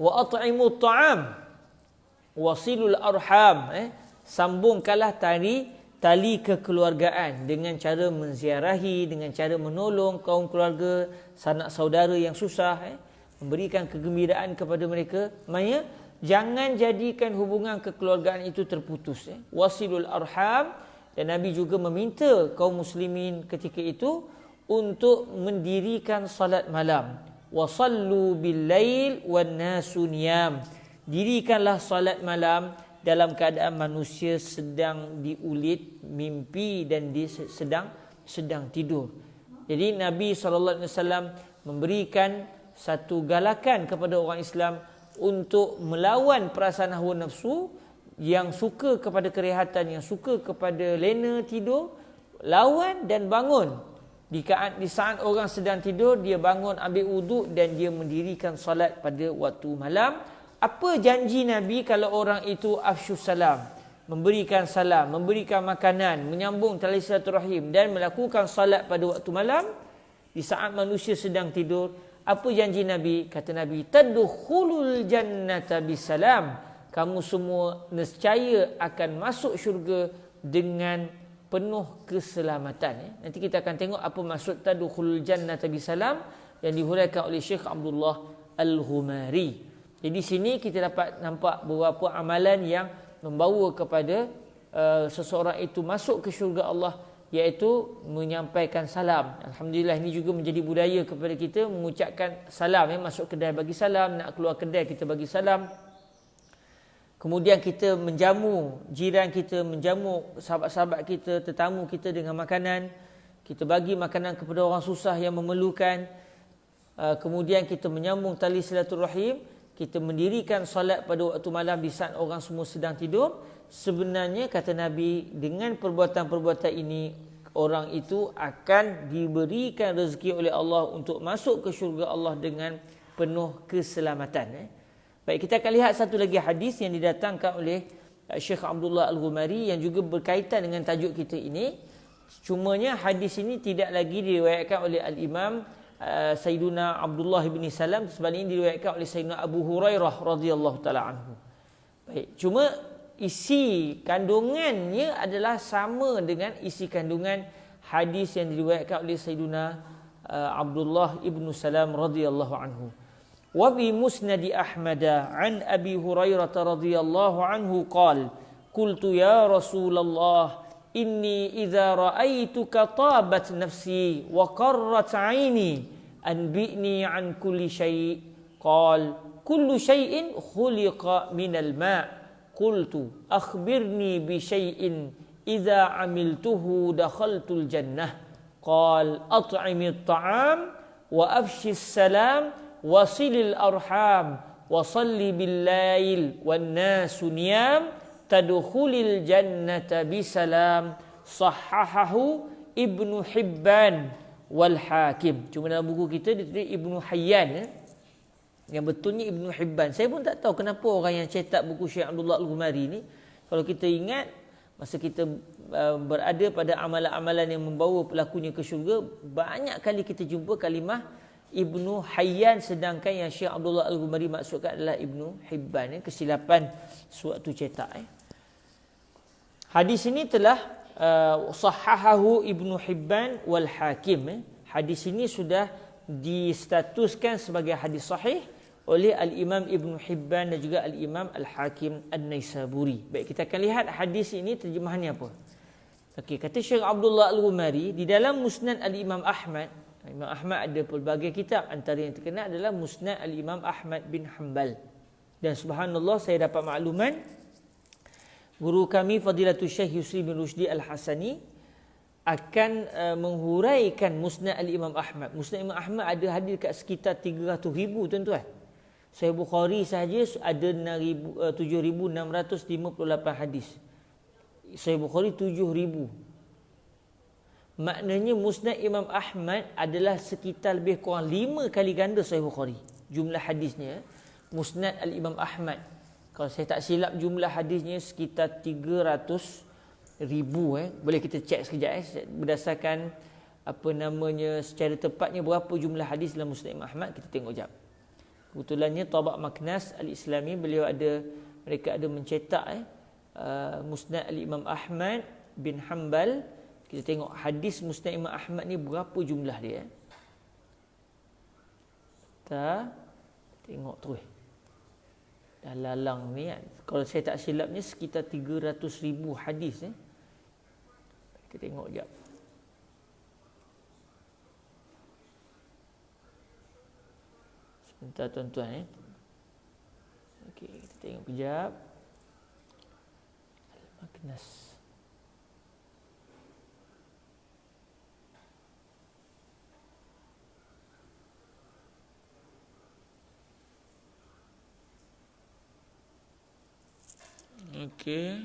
Wa at'imut ta'am wasilul arham. Sambungkanlah tali kekeluargaan dengan cara menziarahi, dengan cara menolong kaum keluarga, sanak saudara yang susah. Memberikan kegembiraan kepada mereka. Maksudnya jangan jadikan hubungan kekeluargaan itu terputus. Wasilul arham. Dan Nabi juga meminta kaum muslimin ketika itu untuk mendirikan salat malam. Wasallu bil lail wan nasu niyam. Dirikanlah salat malam dalam keadaan manusia sedang diulit mimpi dan dia sedang tidur. Jadi Nabi SAW memberikan satu galakan kepada orang Islam untuk melawan perasaan hawa nafsu yang suka kepada kerehatan, yang suka kepada lena tidur. Lawan dan bangun. Di saat orang sedang tidur, dia bangun, ambil wuduk dan dia mendirikan salat pada waktu malam. Apa janji Nabi kalau orang itu afsyus salam, memberikan salam, memberikan makanan, menyambung tali silaturahim dan melakukan salat pada waktu malam di saat manusia sedang tidur? Apa janji Nabi? Kata Nabi, tadkhulul jannata bisalam. Kamu semua nescaya akan masuk syurga dengan penuh keselamatan. Nanti kita akan tengok apa maksud tadkhulul jannata bisalam yang dihuraikan oleh Syekh Abdullah Al-Ghumari. Jadi sini kita dapat nampak beberapa amalan yang membawa kepada seseorang itu masuk ke syurga Allah, iaitu menyampaikan salam. Alhamdulillah, ini juga menjadi budaya kepada kita mengucapkan salam. Masuk kedai bagi salam, nak keluar kedai kita bagi salam. Kemudian kita menjamu jiran kita, menjamu sahabat-sahabat kita, tetamu kita dengan makanan. Kita bagi makanan kepada orang susah yang memerlukan. Kemudian kita menyambung tali silaturahim. Kita mendirikan solat pada waktu malam di saat orang semua sedang tidur. Sebenarnya kata Nabi, dengan perbuatan-perbuatan ini, orang itu akan diberikan rezeki oleh Allah untuk masuk ke syurga Allah dengan penuh keselamatan. Baik, kita akan lihat satu lagi hadis yang didatangkan oleh Syekh Abdullah Al-Ghumari yang juga berkaitan dengan tajuk kita ini. Cumanya hadis ini tidak lagi diriwayatkan oleh Al-Imam Sayyiduna Abdullah bin Salam, sebaliknya diriwayatkan oleh Sayyidina Abu Hurairah radhiyallahu taala anhu. Baik, cuma isi kandungannya adalah sama dengan isi kandungan hadis yang diriwayatkan oleh Sayyiduna Abdullah ibn Salam radhiyallahu anhu. Wa bi musnad Ahmad an Abi Hurairah radhiyallahu anhu qala qultu ya Rasulullah inni idza ra'aituka tabat nafsi wa qarrat 'aini anbi'ni 'an kulli syai' qala kullu syai'in khuliqa minal ma' qultu akhbirni bi syai'in idza 'amiltuhu dakhaltul jannah qala at'imit ta'am wa afshis salam wa silil arham wa salli bil lail wan nasu niyam tadkhulil jannata bisalam sahahahu Ibnu Hibban wal Hakim. Cuma dalam buku kita ditulis Ibnu Hayyan, yang betulnya Ibnu Hibban. Saya pun tak tahu kenapa orang yang cetak buku Syekh Abdullah Al-Ghumari ni, kalau kita ingat masa kita berada pada amalan-amalan yang membawa pelakunya ke syurga, banyak kali kita jumpa kalimah Ibnu Hayyan, sedangkan yang Syekh Abdullah Al-Ghumari maksudkan adalah Ibnu Hibban. Kesilapan sewaktu cetak. Hadis ini telah sahahahu Ibnu Hibban wal Hakim. Hadis ini sudah distatuskan sebagai hadis sahih oleh Al-Imam Ibnu Hibban dan juga Al-Imam Al-Hakim An-Naisaburi. Baik, kita akan lihat hadis ini terjemahannya apa. Okey, kata Syekh Abdullah Al-Ghumari, di dalam Musnad Al-Imam Ahmad, Imam Ahmad ada pelbagai kitab, antara yang terkenal adalah Musnad Al-Imam Ahmad bin Hanbal. Dan subhanallah, saya dapat makluman guru kami Fadilatul Syekh Yusri bin Rushdi Al-Hasani akan menghuraikan Musnad Al-Imam Ahmad. Musnad Imam Ahmad ada hadir dekat sekitar 300,000 tuan-tuan. Sahih Bukhari sahaja ada 7,658 hadis. Sahih Bukhari 7,000. Maknanya Musnad Imam Ahmad adalah sekitar lebih kurang 5 kali ganda Sahih Bukhari. Jumlah hadisnya Musnad Al-Imam Ahmad, kalau saya tak silap jumlah hadisnya sekitar 300,000. Boleh kita cek sekejap berdasarkan secara tepatnya berapa jumlah hadis dalam Musnad Imam Ahmad, kita tengok jap. Kebetulannya Tabaq Maknas Al-Islami, mereka ada mencetak Musnad Al-Imam Ahmad bin Hanbal. Kita tengok hadis Musnad Imam Ahmad ni berapa jumlah dia. Kita tengok terus. Dah lalang ni, kalau saya tak silapnya sekitar 300,000 hadis. Kita tengok jap. Sebentar tuan-tuan. Okey, kita tengok kejap. Al-Maknas. Okey.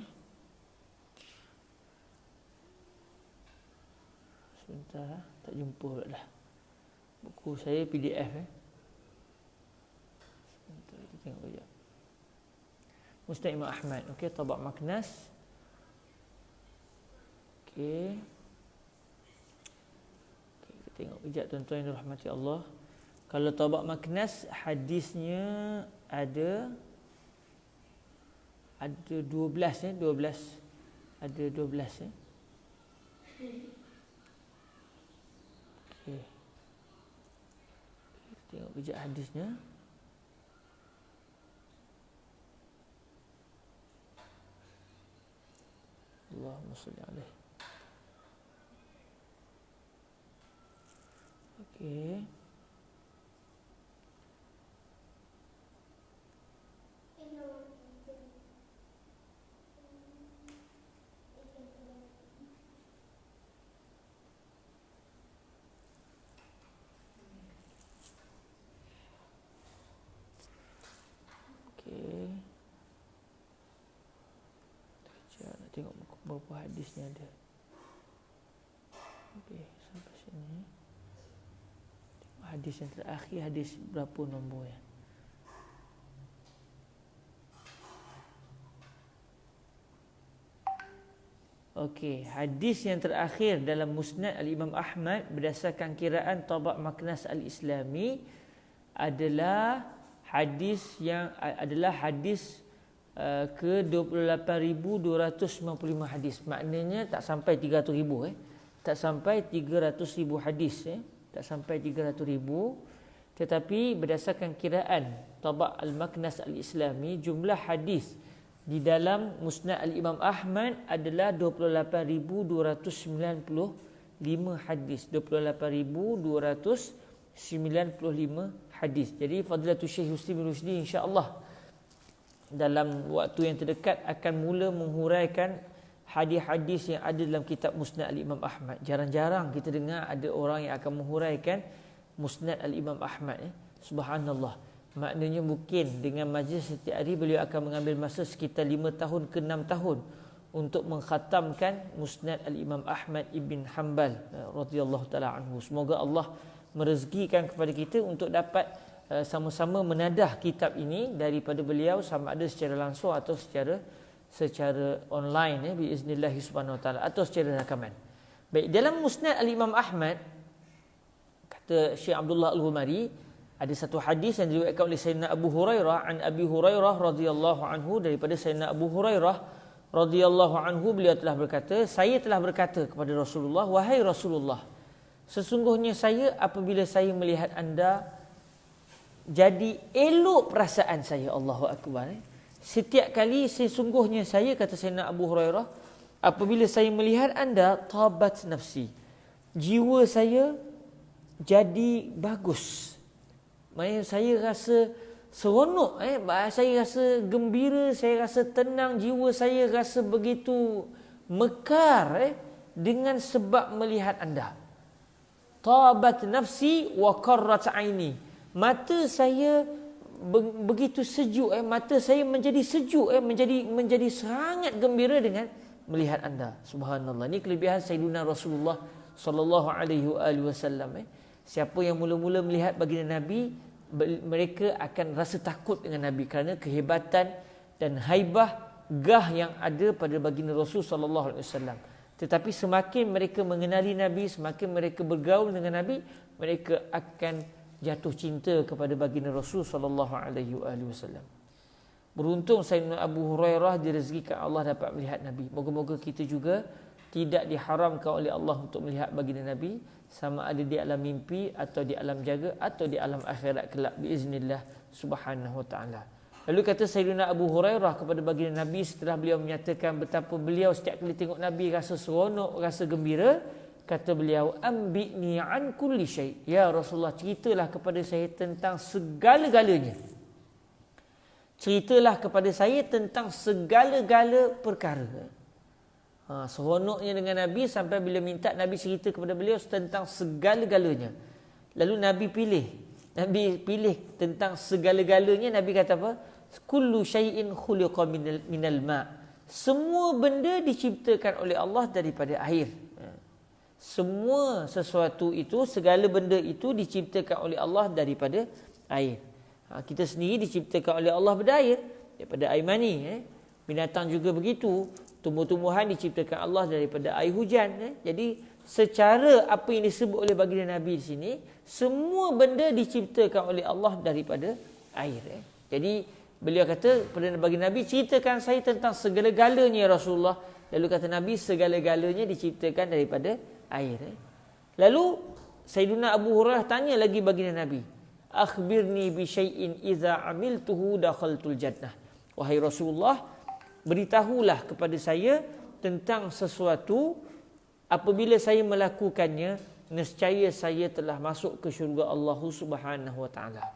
Sebentar, tak jumpa pula dah. Buku saya PDF. Sebentar, kita tengok sekejap. Musnad Imam Ahmad. Okey, Tabaq Maknas. Okey. Kita tengok sekejap tuan-tuan yang dirahmati Allah. Kalau Tabaq Maknas, hadisnya ada 12 12. Ada 12 Okey. Kita tengok kejap hadisnya. Allahumma salli alaihi. Okey. Berapa hadisnya ada? Okey, sampai sini. Hadis yang terakhir, hadis berapa nombor ya? Okey, hadis yang terakhir dalam Musnad Al-Imam Ahmad berdasarkan kiraan Tabaq Maknas Al-Islami adalah hadis ke 28,295 hadis. Maknanya tak sampai 300,000 Tak sampai 300,000 hadis Tak sampai 300,000. Tetapi berdasarkan kiraan Tabaq Al-Maknas Al-Islami, jumlah hadis di dalam Musnad Al-Imam Ahmad adalah 28,295 hadis. 28,295 hadis. Jadi Fadilatul Syekh Husni bin Rusdi insya-Allah dalam waktu yang terdekat akan mula menghuraikan hadis-hadis yang ada dalam kitab Musnad Al-Imam Ahmad. Jarang-jarang kita dengar ada orang yang akan menghuraikan Musnad Al-Imam Ahmad. Subhanallah. Maknanya mungkin dengan majlis setiap hari beliau akan mengambil masa sekitar 5 tahun ke 6 tahun untuk mengkhatamkan Musnad Al-Imam Ahmad Ibn Hanbal radhiyallahu taala anhu. Semoga Allah merezekikan kepada kita untuk dapat sama-sama menadah kitab ini daripada beliau, sama ada secara langsung atau secara online biiznillah subhanahu wa taala, atau secara rakaman. Baik, dalam Musnad Al-Imam Ahmad kata Syekh Abdullah Al-Ghumari, ada satu hadis yang diriwayatkan oleh Sayyidina Abu Hurairah, an Abi Hurairah radhiyallahu anhu, daripada Sayyidina Abu Hurairah radhiyallahu anhu, beliau telah berkata, saya telah berkata kepada Rasulullah, wahai Rasulullah, sesungguhnya saya apabila saya melihat anda jadi elok perasaan saya. Allahu akbar. Setiap kali sesungguhnya saya, kata Sayyidina Abu Hurairah, apabila saya melihat anda, tabat nafsi, jiwa saya jadi bagus. Maksudnya saya rasa seronok, saya rasa gembira, saya rasa tenang, jiwa saya rasa begitu mekar dengan sebab melihat anda. Tabat nafsi wa qarrat aini. Mata saya begitu sejuk, mata saya menjadi sejuk, menjadi sangat gembira dengan melihat anda. Subhanallah. Ini kelebihan Sayyidina Rasulullah sallallahu alaihi wasallam. Siapa yang mula-mula melihat baginda Nabi, mereka akan rasa takut dengan Nabi kerana kehebatan dan haibah gah yang ada pada baginda Rasul sallallahu alaihi wasallam. Tetapi semakin mereka mengenali Nabi, semakin mereka bergaul dengan Nabi, mereka akan jatuh cinta kepada baginda Rasul sallallahu alaihi wasallam. Beruntung Sayyidina Abu Hurairah direzekikan Allah dapat melihat Nabi. Moga-moga kita juga tidak diharamkan oleh Allah untuk melihat baginda Nabi, sama ada di alam mimpi atau di alam jaga atau di alam akhirat kelak biiznillah subhanahu wa ta'ala. Lalu kata Sayyidina Abu Hurairah kepada baginda Nabi setelah beliau menyatakan betapa beliau setiap kali tengok Nabi rasa seronok, rasa gembira, kata beliau, ambi'ni an kulli syai'. Ya Rasulullah, ceritalah kepada saya tentang segala-galanya. Ceritalah kepada saya tentang segala-gala perkara. Seronoknya dengan Nabi sampai bila minta Nabi cerita kepada beliau tentang segala-galanya. Lalu Nabi pilih tentang segala-galanya. Nabi kata apa? Kullu syai'in khuliqa minal ma'. Semua benda diciptakan oleh Allah daripada air. Semua sesuatu itu, segala benda itu diciptakan oleh Allah daripada air. Kita sendiri diciptakan oleh Allah berair, daripada air mani. Binatang juga begitu. Tumbuh-tumbuhan diciptakan Allah daripada air hujan. Jadi secara apa yang disebut oleh baginda Nabi di sini, semua benda diciptakan oleh Allah daripada air. Jadi beliau kata kepada baginda Nabi, ceritakan saya tentang segala-galanya ya Rasulullah. Lalu kata Nabi, segala-galanya diciptakan daripada air. Lalu Sayyidina Abu Hurairah tanya lagi baginda Nabi, akhbirni bi syai'in idza amiltuhu dakhaltul jannah. Wahai Rasulullah, beritahulah kepada saya tentang sesuatu apabila saya melakukannya, nescaya saya telah masuk ke syurga Allah Subhanahu wa taala.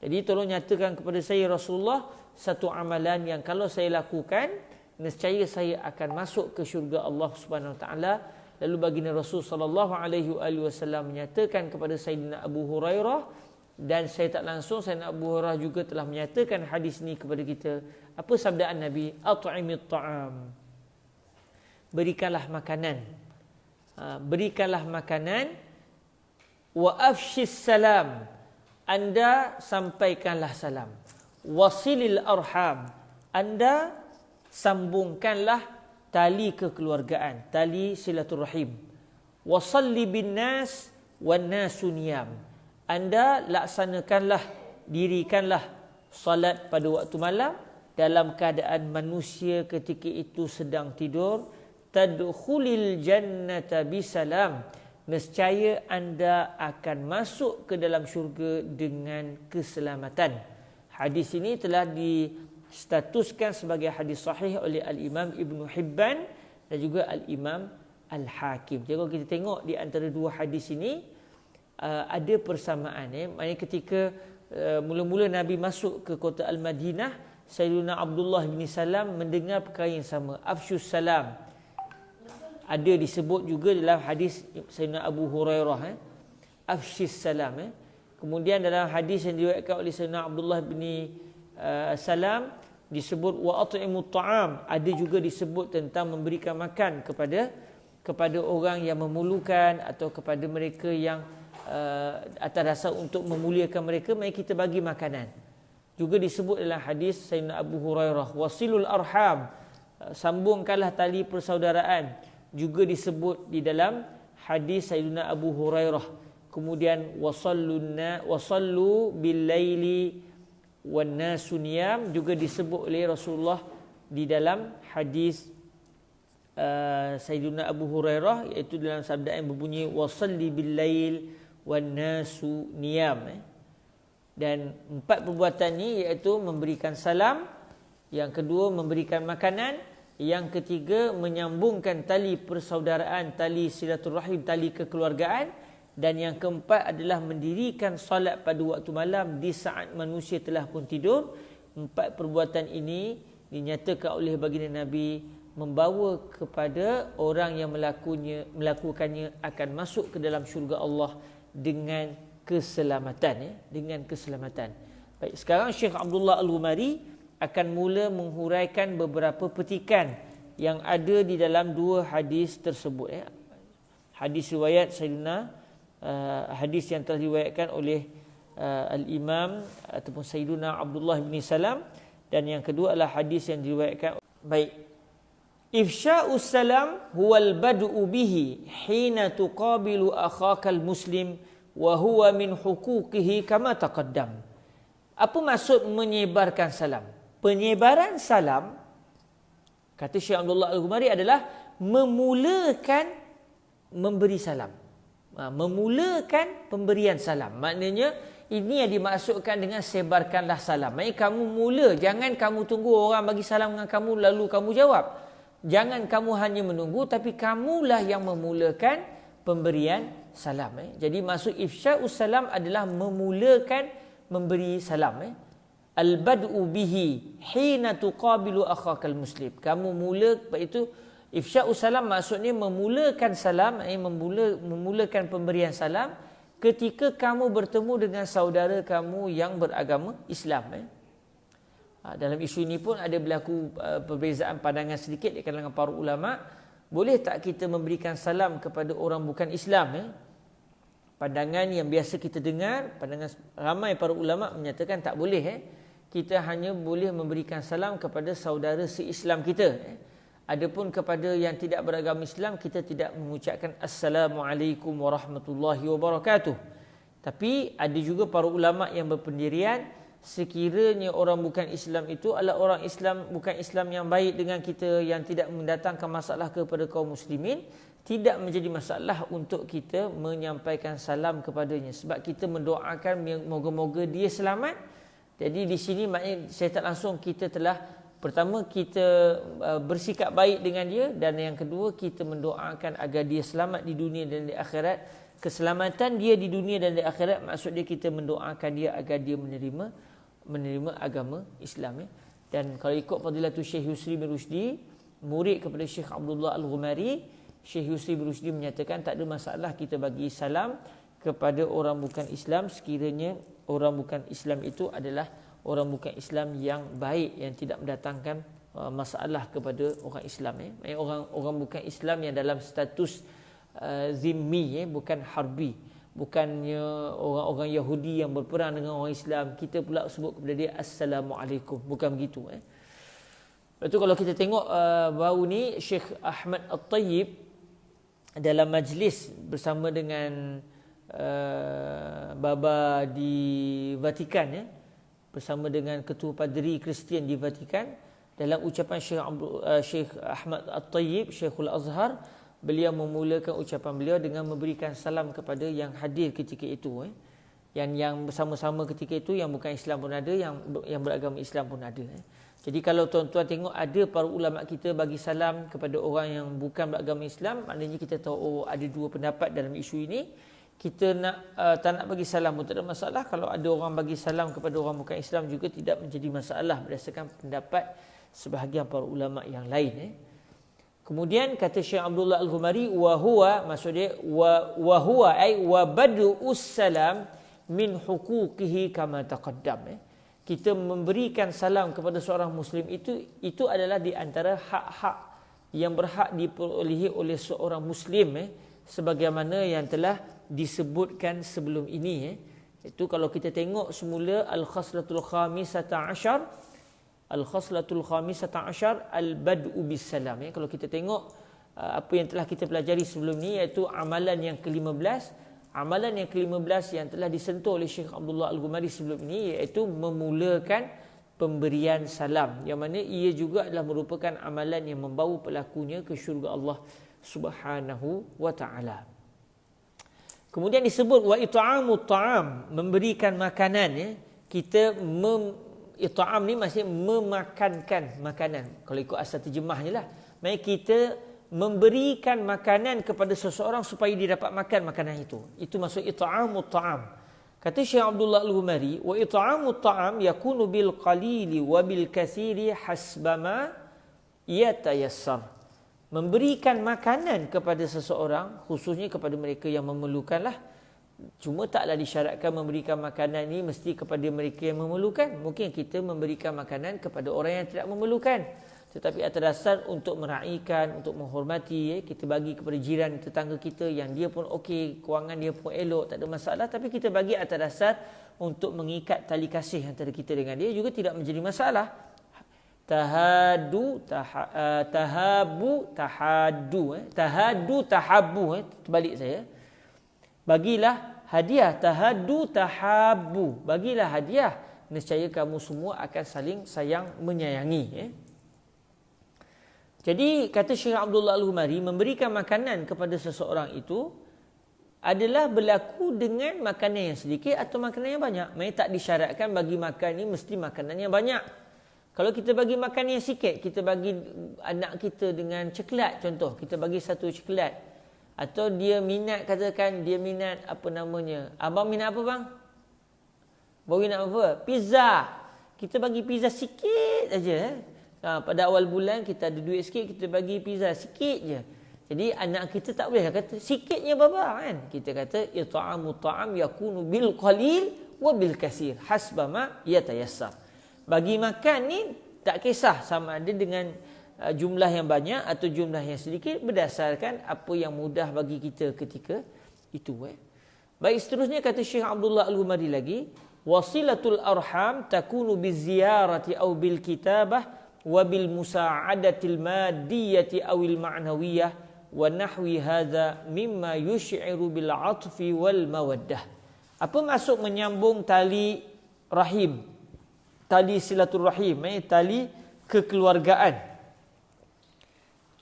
Jadi tolong nyatakan kepada saya Rasulullah satu amalan yang kalau saya lakukan, nescaya saya akan masuk ke syurga Allah Subhanahu wa taala. Lalu baginda Rasul sallallahu alaihi wasallam menyatakan kepada Sayyidina Abu Hurairah, dan saya tak langsung Sayyidina Abu Hurairah juga telah menyatakan hadis ini kepada kita. Apa sabdaan Nabi? At'imit ta'am. berikanlah makanan. Berikanlah makanan. Wa afshis salam, anda sampaikanlah salam. Wasilil arham, anda sambungkanlah tali kekeluargaan, tali silaturahim. Wasalli bin nas wan nasu niyam, anda laksanakanlah, dirikanlah salat pada waktu malam dalam keadaan manusia ketika itu sedang tidur. Tadkhulil jannata bisalam, nescaya anda akan masuk ke dalam syurga dengan keselamatan. Hadis ini telah distatuskan sebagai hadis sahih oleh Al-Imam Ibn Hibban dan juga Al-Imam Al-Hakim. Jadi kalau kita tengok di antara dua hadis ini ada persamaan. Maksudnya ketika mula-mula Nabi masuk ke kota Al-Madinah, Sayyidina Abdullah bin Salam mendengar perkara yang sama, afsyus salam. Ada disebut juga dalam hadis Sayyidina Abu Hurairah, afsyis salam. Kemudian dalam hadis yang diriwayatkan oleh Sayyidina Abdullah bin Salam disebut wa at'imut ta'am. Ada juga disebut tentang memberikan makan kepada orang yang memerlukan atau kepada mereka yang atas dasar untuk memuliakan mereka, mari kita bagi makanan. Juga disebut dalam hadis Sayyidina Abu Hurairah, wasilul arham, sambungkanlah tali persaudaraan. Juga disebut di dalam hadis Sayyidina Abu Hurairah. Kemudian wasallu bil laili wan nasu niyam, juga disebut oleh Rasulullah di dalam hadis Sayyidina Abu Hurairah, iaitu dalam sabda yang berbunyi wasalli bil lail wan nasu niyam. Dan 4 perbuatan ini iaitu memberikan salam, yang kedua memberikan makanan, yang ketiga menyambungkan tali persaudaraan, tali silaturahim, tali kekeluargaan, dan yang keempat adalah mendirikan solat pada waktu malam di saat manusia telah pun tidur. 4 perbuatan ini dinyatakan oleh baginda Nabi membawa kepada orang yang melakukannya akan masuk ke dalam syurga Allah dengan keselamatan. Dengan keselamatan. Baik, sekarang Syekh Abdullah Al-Ghumari akan mula menghuraikan beberapa petikan yang ada di dalam 2 hadis tersebut. Hadis riwayat Sayyidina, hadis yang telah diriwayatkan oleh Al-Imam ataupun Sayyidina Abdullah bin Salam, dan yang kedua adalah hadis yang diriwayatkan. Baik. Ifsya'us salam huwal bad'u bihi hina tuqabilu akhakal muslim wa huwa min huquqihi kama taqaddam. Apa maksud menyebarkan salam? Penyebaran salam, kata Syekh Abdullah Al-Ghumari, adalah memulakan memberi salam. Memulakan pemberian salam. Maknanya ini yang dimaksudkan dengan sebarkanlah salam. Maksudnya kamu mula, jangan kamu tunggu orang bagi salam dengan kamu lalu kamu jawab. Jangan kamu hanya menunggu, tapi kamulah yang memulakan pemberian salam. Jadi maksud ifsya'us salam adalah memulakan memberi salam. Al-bad'u bihi hina tuqabilu akhakal muslim. Kamu mula, itu ifsya'us salam maksudnya memulakan salam, memulakan pemberian salam ketika kamu bertemu dengan saudara kamu yang beragama Islam. Dalam isu ini pun ada berlaku perbezaan pandangan sedikit di kalangan para ulama. Boleh tak kita memberikan salam kepada orang bukan Islam? Pandangan yang biasa kita dengar, pandangan ramai para ulama menyatakan tak boleh. Kita hanya boleh memberikan salam kepada saudara se-Islam kita. Adapun kepada yang tidak beragama Islam, kita tidak mengucapkan Assalamualaikum warahmatullahi wabarakatuh. Tapi ada juga para ulama yang berpendirian, sekiranya orang bukan Islam itu adalah orang Islam, bukan Islam yang baik dengan kita, yang tidak mendatangkan masalah kepada kaum muslimin, tidak menjadi masalah untuk kita menyampaikan salam kepadanya. Sebab kita mendoakan moga-moga dia selamat. Jadi di sini maknanya saya tak langsung kita telah, pertama kita bersikap baik dengan dia, dan yang kedua kita mendoakan agar dia selamat di dunia dan di akhirat. Keselamatan dia di dunia dan di akhirat maksudnya kita mendoakan dia agar dia menerima agama Islam. Dan kalau ikut Fadilatul Syekh Yusri bin Rusdi, murid kepada Syekh Abdullah Al-Ghumari, Syekh Yusri bin Rusdi menyatakan tak ada masalah kita bagi salam kepada orang bukan Islam sekiranya orang bukan Islam itu adalah orang bukan Islam yang baik, yang tidak mendatangkan masalah kepada orang Islam. Orang bukan Islam yang dalam status zimmi, bukan harbi. Bukannya orang-orang Yahudi yang berperang dengan orang Islam, kita pula sebut kepada dia Assalamualaikum. Bukan begitu. Lepas tu kalau kita tengok baru ni Syekh Ahmad At-Tayyib dalam majlis bersama dengan Baba di Vatikan, bersama dengan Ketua Padri Kristian di Vatikan, dalam ucapan Syekh Ahmad At-Tayyib, Syekhul Azhar, beliau memulakan ucapan beliau dengan memberikan salam kepada yang hadir ketika itu, yang bersama-sama ketika itu, yang bukan Islam pun ada, yang beragama Islam pun ada. Jadi kalau tuan-tuan tengok ada para ulama kita bagi salam kepada orang yang bukan beragama Islam, maknanya kita tahu ada dua pendapat dalam isu ini. Kita tak nak bagi salam pun tak ada masalah. Kalau ada orang bagi salam kepada orang bukan Islam juga tidak menjadi masalah berdasarkan pendapat sebahagian para ulama yang lain. Kemudian kata Syekh Abdullah Al-Ghumari, wa huwa, maksudnya wa huwa ay wa bad'us salam min huquqihi kama taqaddam. Kita memberikan salam kepada seorang muslim itu adalah di antara hak-hak yang berhak diperolehi oleh seorang muslim, sebagaimana yang telah disebutkan sebelum ini. Itu kalau kita tengok semula al-khaslatul khamisata asyar, al-khaslatul khamisata asyar al-bad'u bis salam. Kalau kita tengok apa yang telah kita pelajari sebelum ni, iaitu amalan yang ke-15. Amalan yang ke-15 yang telah disentuh oleh Syekh Abdullah Al-Ghumari sebelum ini, iaitu memulakan pemberian salam, yang mana ia juga adalah merupakan amalan yang membawa pelakunya ke syurga Allah Subhanahu wa taala. Kemudian disebut wa it'amut ta'am, memberikan makanan. Kita it'am ni maksudnya memakankan makanan. Kalau ikut asal terjemahnya lah, maksudnya kita memberikan makanan kepada seseorang supaya dia dapat makan makanan itu. Itu maksud it'amut ta'am. Kata Syekh Abdullah Al-Ghumari, wa it'amut ta'am yakunu bil qalili wa bil katsiri hasbama yatayassar. Memberikan makanan kepada seseorang, khususnya kepada mereka yang memerlukanlah. Cuma taklah disyaratkan memberikan makanan ini mesti kepada mereka yang memerlukan. Mungkin kita memberikan makanan kepada orang yang tidak memerlukan, tetapi atas dasar untuk meraihkan, untuk menghormati, kita bagi kepada jiran tetangga kita yang dia pun okey, kewangan dia pun elok, tak ada masalah, tapi kita bagi atas dasar untuk mengikat tali kasih antara kita dengan dia juga tidak menjadi masalah. Tahadu tahabu, terbalik saya. Bagilah hadiah, tahadu tahabu, bagilah hadiah, nescaya kamu semua akan saling sayang menyayangi. Jadi kata Syekh Abdullah Al-Ghumari, memberikan makanan kepada seseorang itu adalah berlaku dengan makanan yang sedikit atau makanan yang banyak. Maksudnya tak disyaratkan bagi makan ni mesti makanan yang banyak. Kalau kita bagi makan yang sikit, kita bagi anak kita dengan coklat contoh, kita bagi satu coklat. Atau dia minat, katakan dia minat apa namanya, abang minat apa bang? Baru minat apa? Pizza. Kita bagi pizza sikit aja. Pada awal bulan kita ada duit sikit, kita bagi pizza sikit je. Jadi anak kita tak boleh kata sikitnya baba kan. Kita kata it'amut ta'am yakunu bil qalil wa bil katsir hasba ma yatayassar. Bagi makan ni tak kisah sama ada dengan jumlah yang banyak atau jumlah yang sedikit, berdasarkan apa yang mudah bagi kita ketika itu. Baik, seterusnya kata Syekh Abdullah Al-Ghumari lagi, wasilatul arham takunu biziyarati aw bil kitabah wa bil musa'adatil maddiyati awil ma'nawiyah wa nahwi hadza mimma yush'iru bil 'atfi wal mawaddah. Apa maksud menyambung tali rahim? Tali silaturahim, tali kekeluargaan.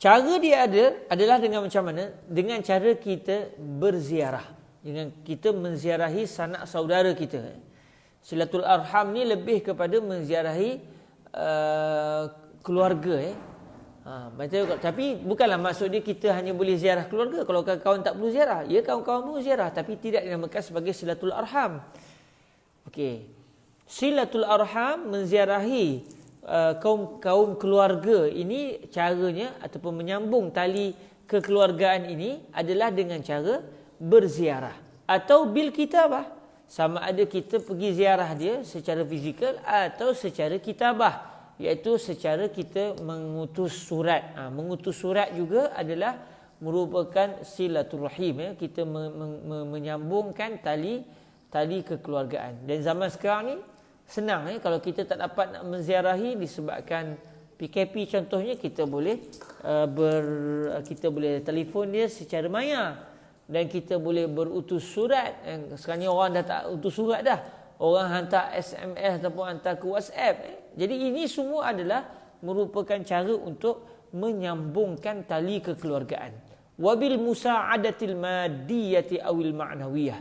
Cara dia adalah dengan macam mana? Dengan cara kita berziarah. Dengan kita menziarahi sanak saudara kita. Silatul arham ni lebih kepada menziarahi keluarga. Tapi bukanlah maksud dia kita hanya boleh ziarah keluarga. Kalau kawan-kawan tak perlu ziarah, ya kawan-kawan perlu ziarah, tapi tidak dinamakan sebagai silatul arham. Okey. Silatul arham menziarahi kaum keluarga ini, caranya ataupun menyambung tali kekeluargaan ini adalah dengan cara berziarah atau bil kitabah. Sama ada kita pergi ziarah dia secara fizikal atau secara kitabah. iaitu secara kita mengutus surat. Mengutus surat juga adalah merupakan silaturahim, kita menyambungkan tali kekeluargaan. Dan zaman sekarang ni senang, kalau kita tak dapat nak menziarahi disebabkan PKP contohnya, kita boleh kita boleh telefon dia secara maya, dan kita boleh berutus surat. Sekarang ni orang dah tak utus surat dah, orang hantar SMS ataupun hantar ke WhatsApp. Jadi ini semua adalah merupakan cara untuk menyambungkan tali kekeluargaan. Wabil musa'adatil madiyati awil ma'nawiyah,